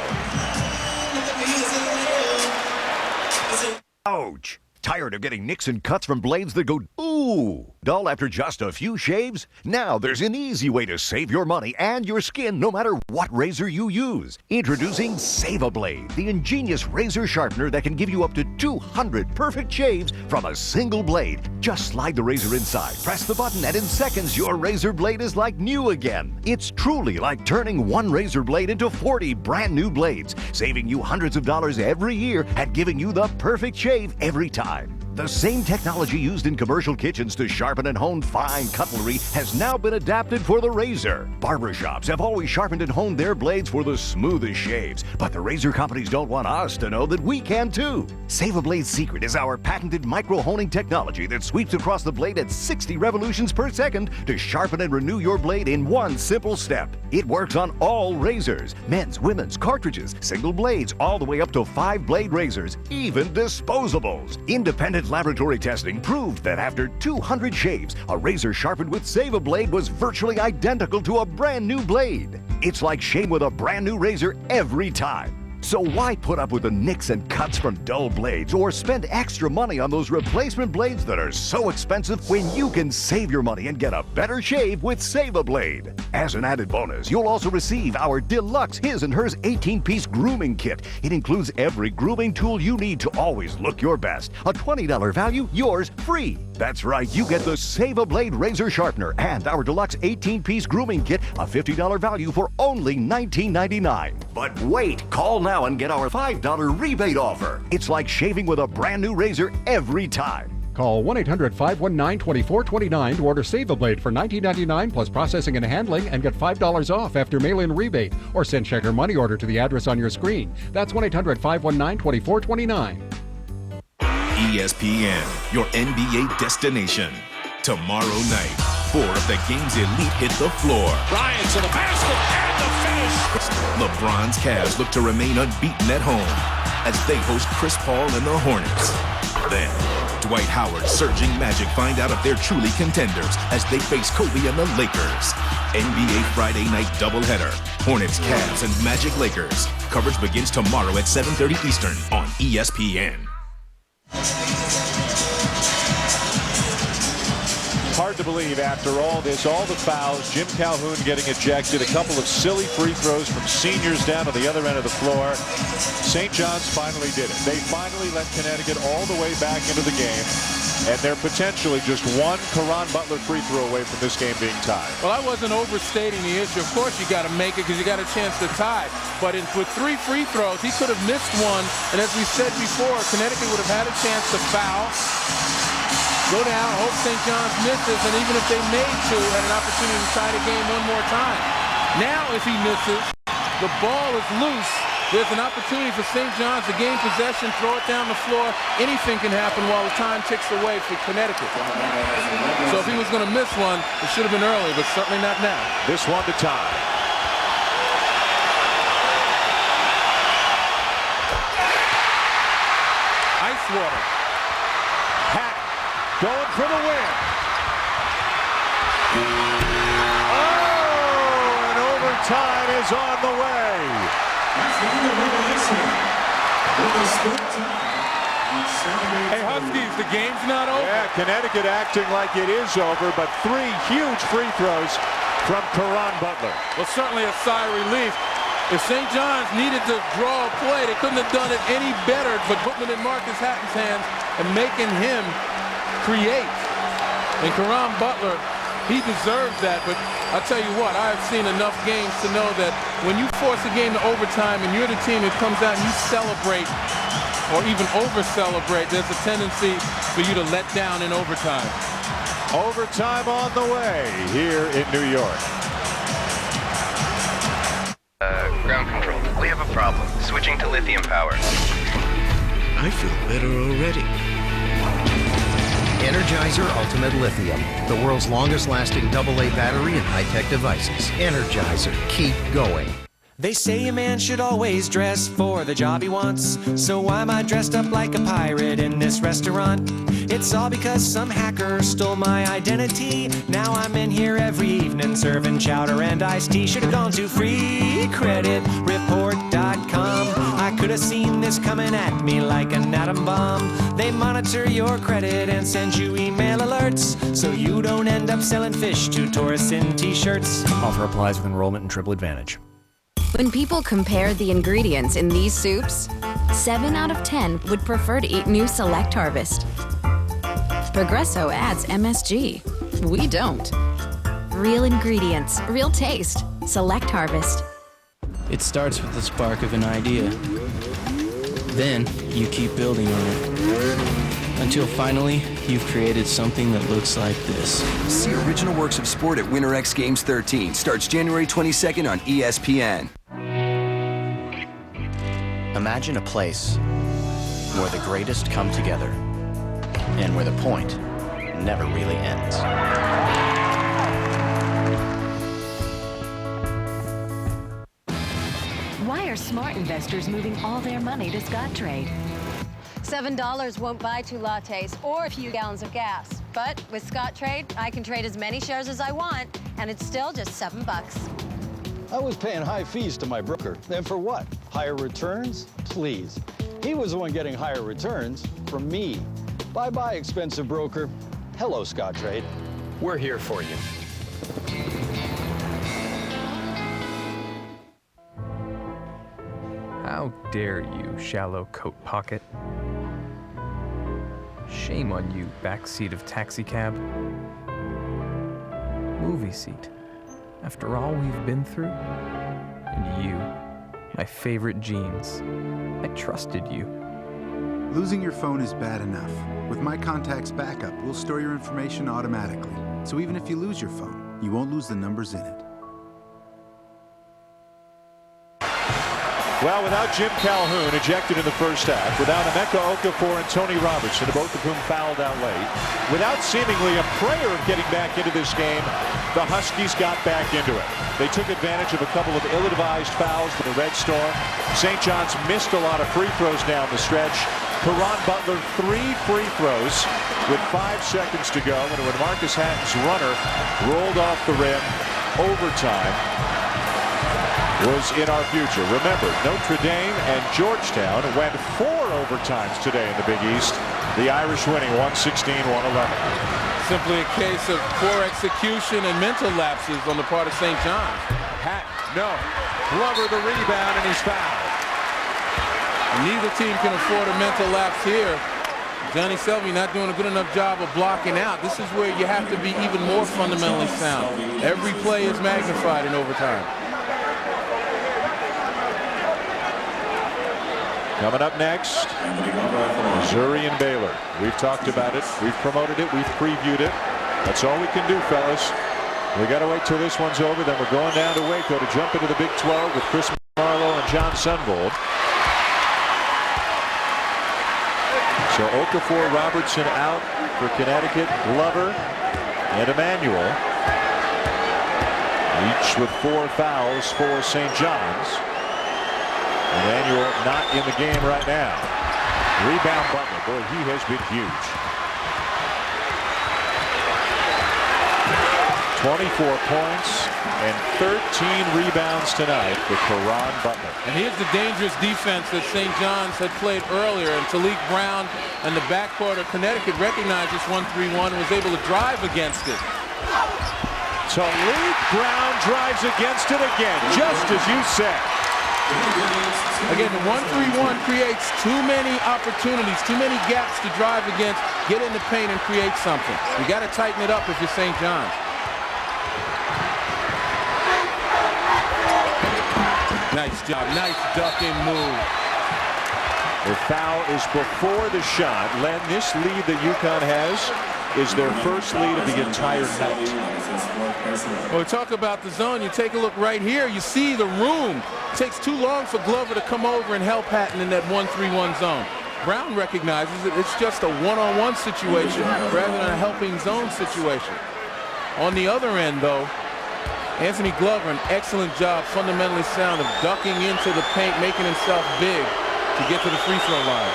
Ouch! Tired of getting nicks and cuts from blades that go ooh dull after just a few shaves? Now there's an easy way to save your money and your skin no matter what razor you use. Introducing Save-A-Blade, the ingenious razor sharpener that can give you up to 200 perfect shaves from a single blade. Just slide the razor inside, press the button, and in seconds your razor blade is like new again. It's truly like turning one razor blade into 40 brand new blades, saving you hundreds of dollars every year and giving you the perfect shave every time. The same technology used in commercial kitchens to sharpen and hone fine cutlery has now been adapted for the razor. Barbershops have always sharpened and honed their blades for the smoothest shaves, but the razor companies don't want us to know that we can too. Save-A-Blade's secret is our patented micro-honing technology that sweeps across the blade at 60 revolutions per second to sharpen and renew your blade in one simple step. It works on all razors, men's, women's, cartridges, single blades, all the way up to 5-blade razors, even disposables. Independent laboratory testing proved that after 200 shaves, a razor sharpened with Save-A-Blade was virtually identical to a brand new blade. It's like shaving with a brand new razor every time. So why put up with the nicks and cuts from dull blades or spend extra money on those replacement blades that are so expensive when you can save your money and get a better shave with Save-A-Blade? As an added bonus, you'll also receive our deluxe His and Hers 18-piece grooming kit. It includes every grooming tool you need to always look your best. A $20 value, yours free. That's right, you get the Save-A-Blade razor sharpener and our deluxe 18-piece grooming kit, a $50 value for only $19.99. But wait, call now and get our $5 rebate offer. It's like shaving with a brand new razor every time. Call 1-800-519-2429 to order Save-A-Blade for $19.99 plus processing and handling and get $5 off after mail-in rebate. Or send check or money order to the address on your screen. That's 1-800-519-2429. ESPN, your NBA destination. Tomorrow night, 4 of the game's elite hit the floor. Bryant to the basket and the finish. LeBron's Cavs look to remain unbeaten at home as they host Chris Paul and the Hornets. Then, Dwight Howard, surging Magic find out if they're truly contenders as they face Kobe and the Lakers. NBA Friday night doubleheader. Hornets, Cavs, and Magic Lakers. Coverage begins tomorrow at 7:30 Eastern on ESPN. Hard to believe after all this, all the fouls, Jim Calhoun getting ejected, a couple of silly free throws from seniors down on the other end of the floor. St. John's finally did it. They finally let Connecticut all the way back into the game, and they're potentially just one Caron Butler free throw away from this game being tied. Well, I wasn't overstating the issue. Of course you got to make it because you got a chance to tie. But with 3 free throws, he could have missed one. And as we said before, Connecticut would have had a chance to foul, go down, hope St. John's misses, and even if they made 2, had an opportunity to tie the game one more time. Now, if he misses, the ball is loose. There's an opportunity for St. John's to gain possession, throw it down the floor. Anything can happen while the time ticks away for Connecticut. So if he was going to miss one, it should have been early, but certainly not now. This one to tie. Ice water. Going for the win. Oh, and overtime is on the way. Hey, Huskies, the game's not over. Yeah, Connecticut acting like it is over, but 3 huge free throws from Caron Butler. Well, certainly a sigh of relief. If St. John's needed to draw a play, they couldn't have done it any better, but putting it in Marcus Hatton's hands, and making him create. And Caron Butler, he deserves that, but I'll tell you what, I've seen enough games to know that when you force a game to overtime and you're the team that comes out and you celebrate or even over-celebrate, there's a tendency for you to let down in overtime. Overtime on the way here in New York. Ground control. We have a problem. Switching to lithium power. I feel better already. Energizer Ultimate Lithium, the world's longest-lasting AA battery in high-tech devices. Energizer, keep going. They say a man should always dress for the job he wants. So why am I dressed up like a pirate in this restaurant? It's all because some hacker stole my identity. Now I'm in here every evening serving chowder and iced tea. Should have gone to freecreditreport.com. I could have seen this coming at me like an atom bomb. They monitor your credit and send you email alerts, so you don't end up selling fish to tourists in t-shirts. Offer applies with enrollment and Triple Advantage. When people compare the ingredients in these soups, 7 out of 10 would prefer to eat new Select Harvest. Progresso adds MSG. We don't. Real ingredients, real taste. Select Harvest. It starts with the spark of an idea. Then you keep building on it. Until finally, you've created something that looks like this. See original works of sport at Winter X Games 13. Starts January 22nd on ESPN. Imagine a place where the greatest come together and where the point never really ends. Why are smart investors moving all their money to Scottrade? $7 won't buy 2 lattes or a few gallons of gas. But with Scottrade, I can trade as many shares as I want, and it's still just $7. I was paying high fees to my broker. And for what? Higher returns? Please. He was the one getting higher returns from me. Bye-bye, expensive broker. Hello, Scottrade. We're here for you. How dare you, shallow coat pocket? Shame on you, backseat of taxicab. Movie seat. After all we've been through? And you, my favorite jeans. I trusted you. Losing your phone is bad enough. With My Contacts Backup, we'll store your information automatically. So even if you lose your phone, you won't lose the numbers in it. Well, without Jim Calhoun, ejected in the first half, without Emeka Okafor and Tony Robertson, both of whom fouled out late, without seemingly a prayer of getting back into this game, the Huskies got back into it. They took advantage of a couple of ill-advised fouls for the Red Storm. St. John's missed a lot of free throws down the stretch. Caron Butler, 3 free throws with 5 seconds to go, and when Marcus Hatton's runner rolled off the rim, overtime was in our future. Remember, Notre Dame and Georgetown went 4 overtimes today in the Big East. The Irish winning 116-111. Simply a case of poor execution and mental lapses on the part of St. John's. Hatton, no. Glover the rebound, and he's fouled. Neither team can afford a mental lapse here. Johnny Selby not doing a good enough job of blocking out. This is where you have to be even more fundamentally sound. Every play is magnified in overtime. Coming up next, Missouri and Baylor. We've talked about it, we've promoted it, we've previewed it. That's all we can do, fellas. We got to wait till this one's over, then we're going down to Waco to jump into the Big 12 with Chris Marlowe and John Sunvold. So Okafor, Robertson out for Connecticut, Glover and Emmanuel, each with 4 fouls for St. John's. Emmanuel not in the game right now. Rebound Butler. Boy, he has been huge. 24 points and 13 rebounds tonight for Caron Butler. And here's the dangerous defense that St. John's had played earlier. And Talik Brown and the backcourt of Connecticut recognized this 1-3-1 and was able to drive against it. Talik Brown drives against it again, just as you said. Again, the 1-3-1 creates too many opportunities, too many gaps to drive against, get in the paint and create something. You got to tighten it up if you're St. John's. Nice job, nice ducking move. The foul is before the shot. Len, this lead that UConn has is their first lead of the entire night. Well, we talk about the zone. You take a look right here. You see the room. It takes too long for Glover to come over and help Hatton in that 1-3-1 zone. Brown recognizes that it's just a one-on-one situation rather than a helping zone situation. On the other end, though, Anthony Glover, an excellent job, fundamentally sound, of ducking into the paint, making himself big to get to the free throw line.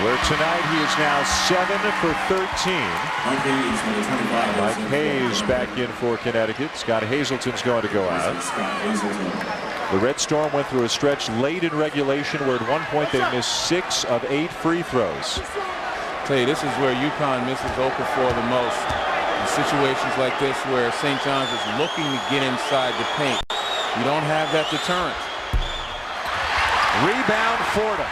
Where tonight he is now 7 for 13. Mike Hayes back in for Connecticut. Scott Hazelton's going to go out. The Red Storm went through a stretch late in regulation where at one point they missed 6 of 8 free throws. I'll tell you, this is where UConn misses Okafor the most. In situations like this where St. John's is looking to get inside the paint. You don't have that deterrent. Rebound Fordham.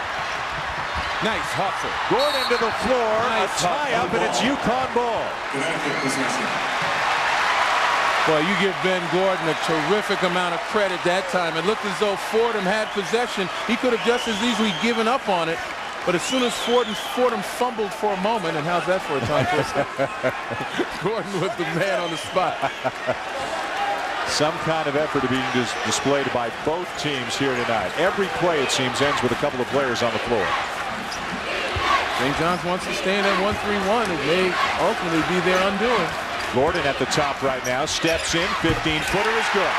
Nice hustle. Gordon to the floor. Nice a tie-up, and it's UConn ball. Well, you give Ben Gordon a terrific amount of credit that time. It looked as though Fordham had possession. He could have just as easily given up on it. But as soon as Fordham fumbled for a moment, and how's that for a tongue twister? Gordon was the man on the spot. Some kind of effort being displayed by both teams here tonight. Every play, it seems, ends with a couple of players on the floor. St. John's wants to stay in at 1-3-1. It may ultimately be their undoing. Gordon at the top right now. Steps in. 15-footer is good.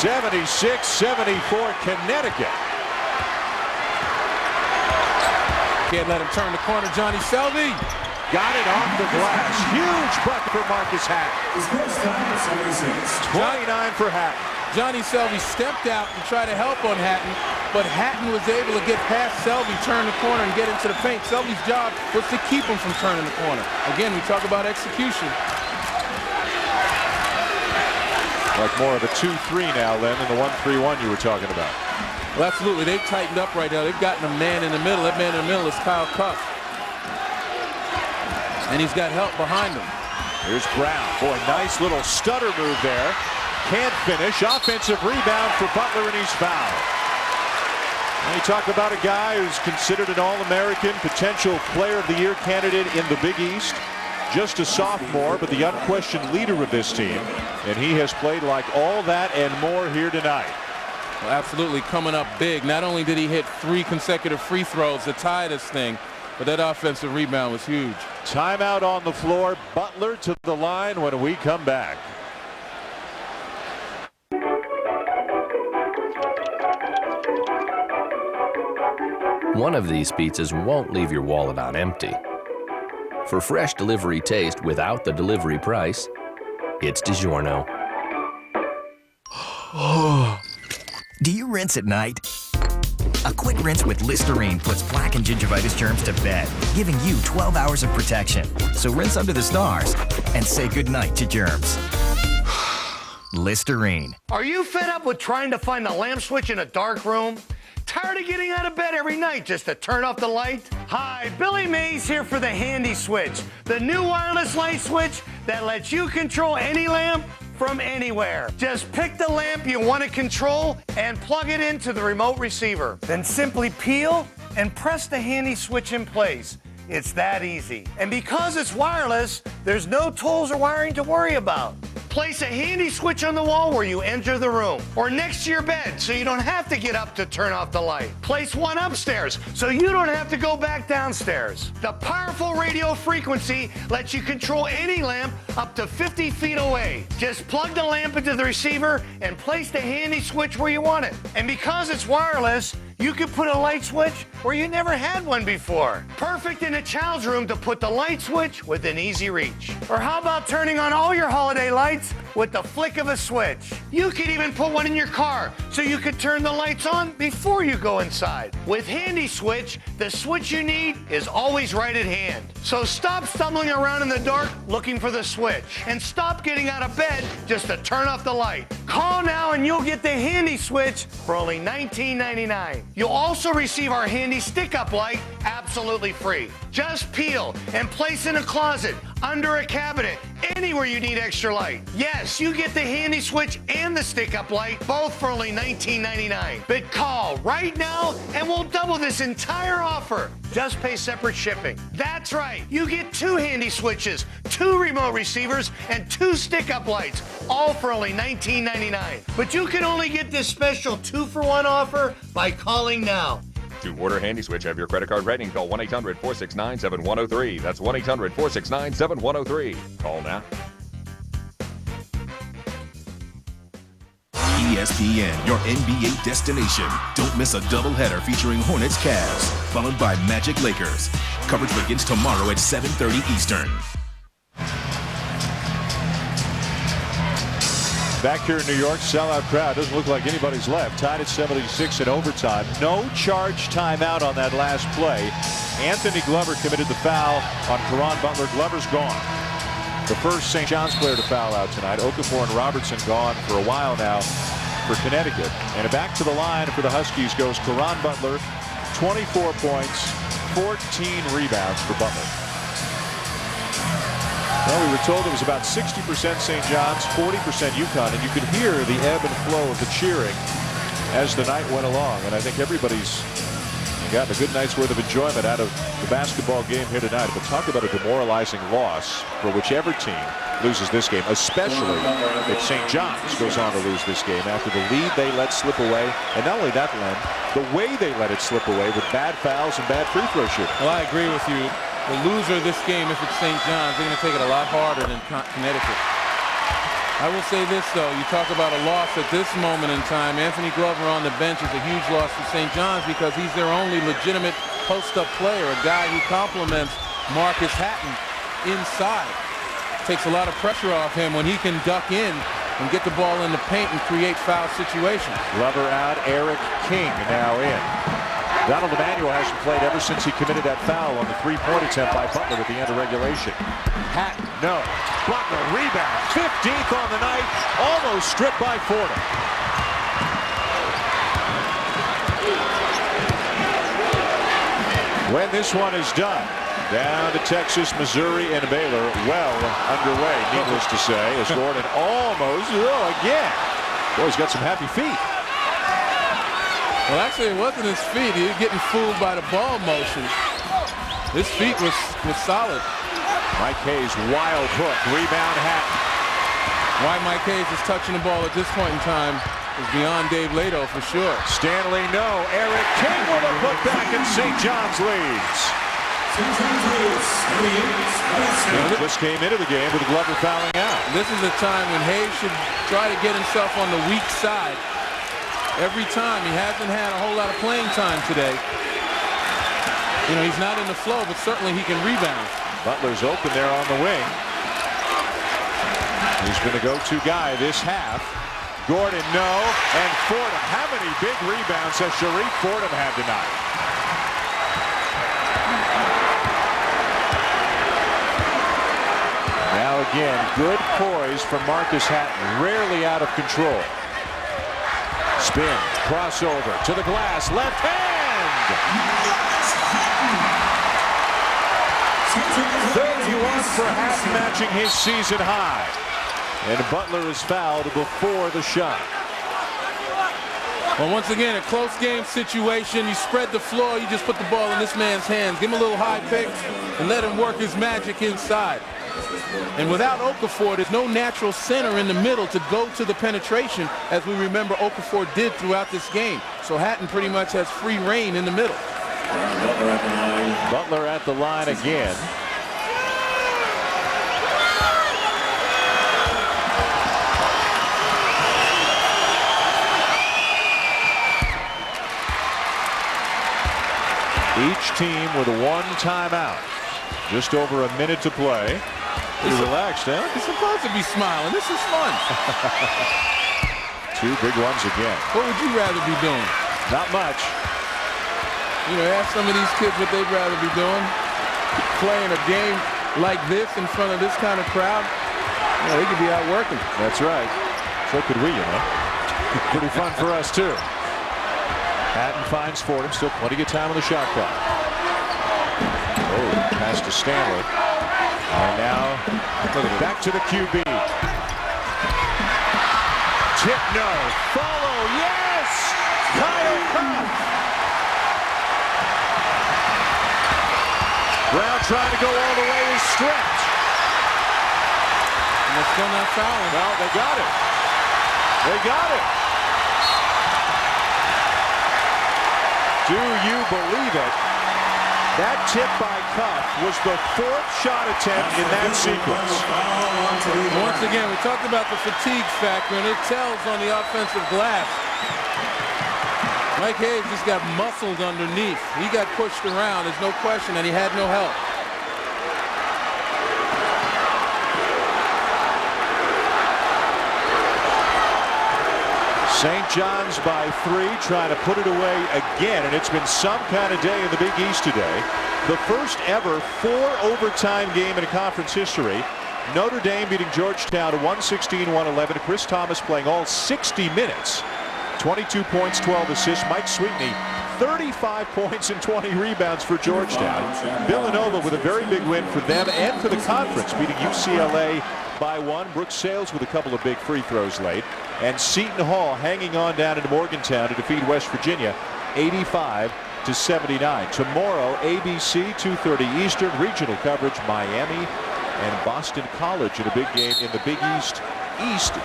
76-74 Connecticut. Can't let him turn the corner. Johnny Selby. Got it off the glass. Huge bucket for Marcus Hatton. 29 for Hatton. Johnny Selby stepped out to try to help on Hatton, but Hatton was able to get past Selby, turn the corner, and get into the paint. Selby's job was to keep him from turning the corner. Again, we talk about execution. Like more of a 2-3 now, Len, than the 1-3-1 you were talking about. Well, absolutely. They've tightened up right now. They've gotten a man in the middle. That man in the middle is Kyle Cuff. And he's got help behind him. Here's Brown. Boy, nice little stutter move there. Can't finish. Offensive rebound for Butler, and he's fouled. And you talk about a guy who's considered an All-American, potential Player of the Year candidate in the Big East. Just a sophomore, but the unquestioned leader of this team. And he has played like all that and more here tonight. Well, absolutely coming up big. Not only did he hit 3 consecutive free throws to tie this thing, but that offensive rebound was huge. Timeout on the floor. Butler to the line when we come back. One of these pizzas won't leave your wallet on empty. For fresh delivery taste without the delivery price, it's DiGiorno. Do you rinse at night? A quick rinse with Listerine puts plaque and gingivitis germs to bed, giving you 12 hours of protection. So rinse under the stars and say goodnight to germs. Listerine. Are you fed up with trying to find the lamp switch in a dark room? Tired of getting out of bed every night just to turn off the light? Hi, Billy Mays here for the Handy Switch, the new wireless light switch that lets you control any lamp from anywhere. Just pick the lamp you want to control and plug it into the remote receiver. Then simply peel and press the Handy Switch in place. It's that easy. And because it's wireless, there's no tools or wiring to worry about. Place a Handy Switch on the wall where you enter the room, or next to your bed so you don't have to get up to turn off the light. Place one upstairs so you don't have to go back downstairs. The powerful radio frequency lets you control any lamp up to 50 feet away. Just plug the lamp into the receiver and place the Handy Switch where you want it. And because it's wireless, you can put a light switch where you never had one before. Perfect in a child's room to put the light switch within easy reach. Or how about turning on all your holiday lights with the flick of a switch. You could even put one in your car so you could turn the lights on before you go inside. With Handy Switch, the switch you need is always right at hand. So stop stumbling around in the dark looking for the switch, and stop getting out of bed just to turn off the light. Call now and you'll get the Handy Switch for only $19.99. You'll also receive our Handy Stick-Up Light absolutely free. Just peel and place in a closet, under a cabinet, anywhere you need extra light. Yes, you get the Handy Switch and the Stick-Up Light, both for only $19.99. But call right now and we'll double this entire offer. Just pay separate shipping. That's right, you get 2 Handy Switches, 2 remote receivers, and 2 Stick-Up Lights, all for only $19.99. But you can only get this special 2-for-1 offer by calling now. To order Handy Switch, have your credit card ready and call 1-800-469-7103. That's 1-800-469-7103. Call now. ESPN, your NBA destination. Don't miss a doubleheader featuring Hornets Cavs, followed by Magic Lakers. Coverage begins tomorrow at 7:30 Eastern. Back here in New York, sellout crowd. Doesn't look like anybody's left. Tied at 76 in overtime. No charge timeout on that last play. Anthony Glover committed the foul on Caron Butler. Glover's gone. The first St. John's player to foul out tonight. Okafor and Robertson gone for a while now for Connecticut. And back to the line for the Huskies goes Caron Butler. 24 points, 14 rebounds for Butler. Well, we were told it was about 60% St. John's, 40% UConn, and you could hear the ebb and flow of the cheering as the night went along. And I think everybody's gotten a good night's worth of enjoyment out of the basketball game here tonight. But talk about a demoralizing loss for whichever team loses this game, especially if St. John's goes on to lose this game after the lead they let slip away. And not only that, Len, the way they let it slip away with bad fouls and bad free throw shooting. Well, I agree with you. The loser of this game, if it's St. John's, they're going to take it a lot harder than Connecticut. I will say this, though. You talk about a loss at this moment in time. Anthony Glover on the bench is a huge loss for St. John's because he's their only legitimate post-up player, a guy who complements Marcus Hatton inside. Takes a lot of pressure off him when he can duck in and get the ball in the paint and create foul situations. Glover out, Eric King now in. Donald Emmanuel hasn't played ever since he committed that foul on the three-point attempt by Butler at the end of regulation. Hatton, no. Butler rebound, 15th on the night, almost stripped by Fordham. When this one is done, down to Texas, Missouri, and Baylor, well underway, needless to say, as Gordon almost, again. Boy, he's got some happy feet. Well, actually, it wasn't his feet. He was getting fooled by the ball motion. His feet was solid. Mike Hayes, wild hook, rebound Hatton. Why Mike Hayes is touching the ball at this point in time is beyond Dave Lato for sure. Stanley, no. Eric King with a putback, and St. John's leads. Just came into the game with Glover fouling out. This is a time when Hayes should try to get himself on the weak side. Every time. He hasn't had a whole lot of playing time today. You know, he's not in the flow, but certainly he can rebound. Butler's open there on the wing. He's been the go-to guy this half. Gordon, no. And Fordham. How many big rebounds has Sharif Fordham had tonight? Now again, good poise from Marcus Hatton. Rarely out of control. Spin, crossover to the glass, left hand. 31 for Hatton, matching his season high. And Butler is fouled before the shot. Well, once again, a close game situation. You spread the floor, you just put the ball in this man's hands. Give him a little high pick and let him work his magic inside. And without Okafor, there's no natural center in the middle to go to the penetration, as we remember Okafor did throughout this game. So Hatton pretty much has free reign in the middle. Butler at the line again. Each team with one timeout. Just over a minute to play. He's relaxed, huh? He's supposed to be smiling. This is fun. 2 big ones again. What would you rather be doing? Not much. You know, ask some of these kids what they'd rather be doing. Playing a game like this in front of this kind of crowd. Yeah, they could be out working. That's right. So could we, you know. Pretty fun for us, too. Hatton finds Fordham. Still plenty of time on the shot clock. Oh, pass to Stanley. And now, back to the QB. Tip, no. Follow, yes! Kyle Kopp. Brown trying to go all the way is stripped. And they're still not fouling. Well, they got it. They got it. Do you believe it? That tip by Kopp was the 4th shot attempt in that sequence. Once again, we talked about the fatigue factor, and it tells on the offensive glass. Mike Hayes just got muscled underneath. He got pushed around, there's no question, and he had no help. St. John's by 3, trying to put it away again, and it's been some kind of day in the Big East today. The first ever 4-overtime game in conference history. Notre Dame beating Georgetown 116-111. Chris Thomas playing all 60 minutes. 22 points, 12 assists. Mike Sweetney, 35 points and 20 rebounds for Georgetown. Villanova with a very big win for them and for the conference, beating UCLA by 1. Brooks Sales with a couple of big free throws late. And Seton Hall hanging on down into Morgantown to defeat West Virginia 85-79. Tomorrow, ABC, 2:30 Eastern, regional coverage, Miami and Boston College in a big game in the Big East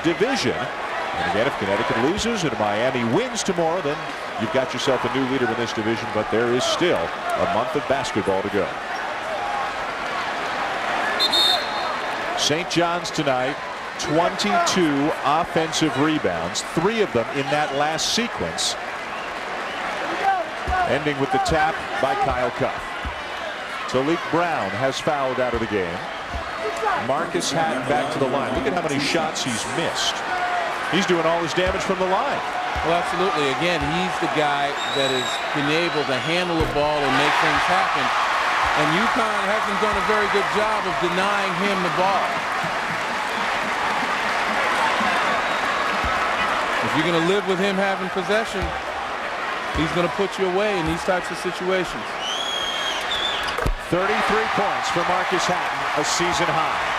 Division. And again, if Connecticut loses and Miami wins tomorrow, then you've got yourself a new leader in this division, but there is still a month of basketball to go. St. John's tonight, 22 offensive rebounds, 3 of them in that last sequence, ending with the tap by Kyle Kopp. Talik Brown has fouled out of the game. Marcus Hatton back to the line. Look at how many shots he's missed. He's doing all his damage from the line. Well, absolutely. Again, he's the guy that has been able to handle the ball and make things happen. And UConn hasn't done a very good job of denying him the ball. If you're going to live with him having possession, he's going to put you away in these types of situations. 33 points for Marcus Hatton, a season high.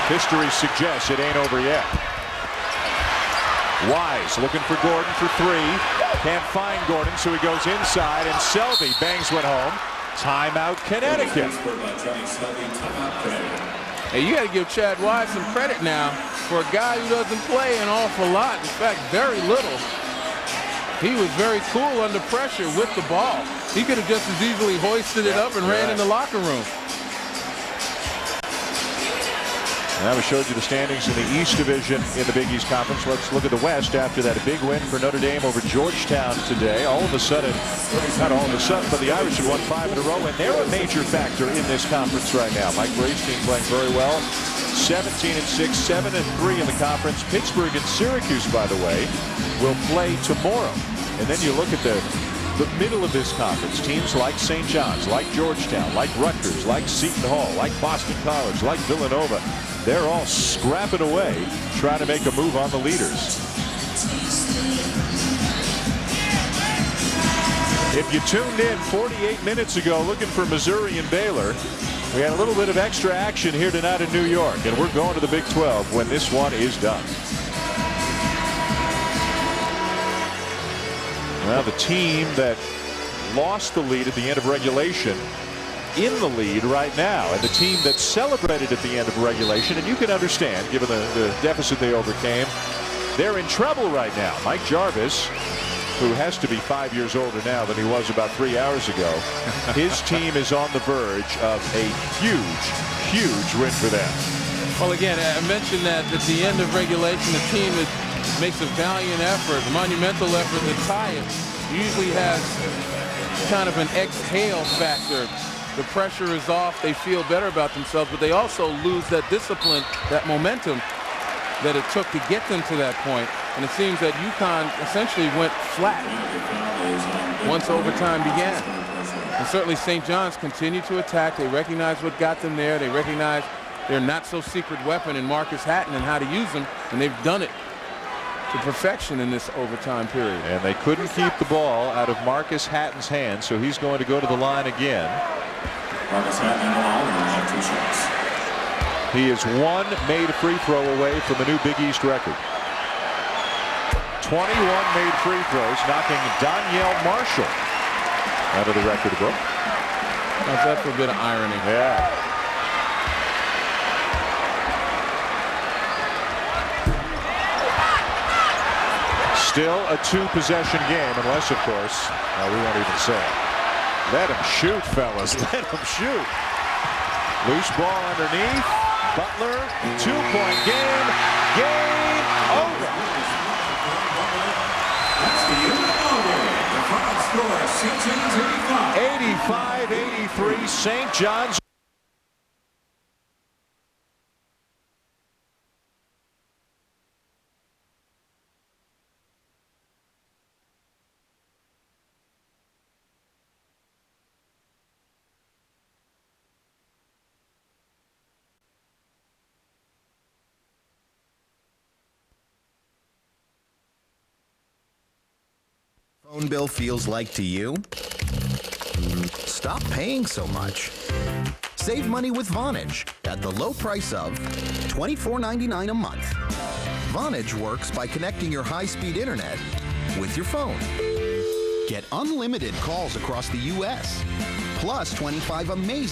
History suggests it ain't over yet. Wise looking for Gordon for 3. Can't find Gordon, so he goes inside, and Selvey bangs one home. Timeout, Connecticut. Hey, you got to give Chad Wise some credit now for a guy who doesn't play an awful lot. In fact, very little. He was very cool under pressure with the ball. He could have just as easily hoisted it up and ran in the locker room. Now we showed you the standings in the East Division in the Big East Conference. Let's look at the West after that big win for Notre Dame over Georgetown today. All of a sudden, not all of a sudden, but the Irish have won 5 in a row, and they're a major factor in this conference right now. Mike Bray's team playing very well. 17-6, 7-3 in the conference. Pittsburgh and Syracuse, by the way, will play tomorrow. And then you look at the middle of this conference. Teams like St. John's, like Georgetown, like Rutgers, like Seton Hall, like Boston College, like Villanova. They're all scrapping away, trying to make a move on the leaders. If you tuned in 48 minutes ago looking for Missouri and Baylor, we had a little bit of extra action here tonight in New York, and we're going to the Big 12 when this one is done. Well, the team that lost the lead at the end of regulation in the lead right now, and the team that celebrated at the end of regulation, and you can understand, given the deficit they overcame, they're in trouble right now. Mike Jarvis, who has to be 5 years older now than he was about 3 hours ago, his team is on the verge of a huge win for them. Well, again, I mentioned that at the end of regulation, the team makes a valiant effort, a monumental effort to tie it. Usually has kind of an exhale factor. the pressure is off. They feel better about themselves, but they also lose that discipline, that momentum that it took to get them to that point. And it seems that UConn essentially went flat once overtime began. And certainly St. John's continued to attack. They recognize what got them there. They recognize their not-so-secret weapon in Marcus Hatton and how to use them, and they've done it to perfection in this overtime period. And they couldn't keep the ball out of Marcus Hatton's hands, so he's going to go to the line again. Marcus Hatton in the line, and have 2 shots. He is 1 made free throw away from the new Big East record. 21 made free throws, knocking Danielle Marshall out of the record book. How's that for a bit of irony? Yeah. Still a 2-possession game, unless, of course, we won't even say it. Let him shoot, fellas. Let him shoot. Loose ball underneath. Butler, 2-point game. Game over. That's the end of the final score, St. John's 85. 85-83, St. John's. Phone bill feels like to you? Stop paying so much. Save money with Vonage at the low price of $24.99 a month. Vonage works by connecting your high-speed internet with your phone. Get unlimited calls across the U.S., plus 25 amazing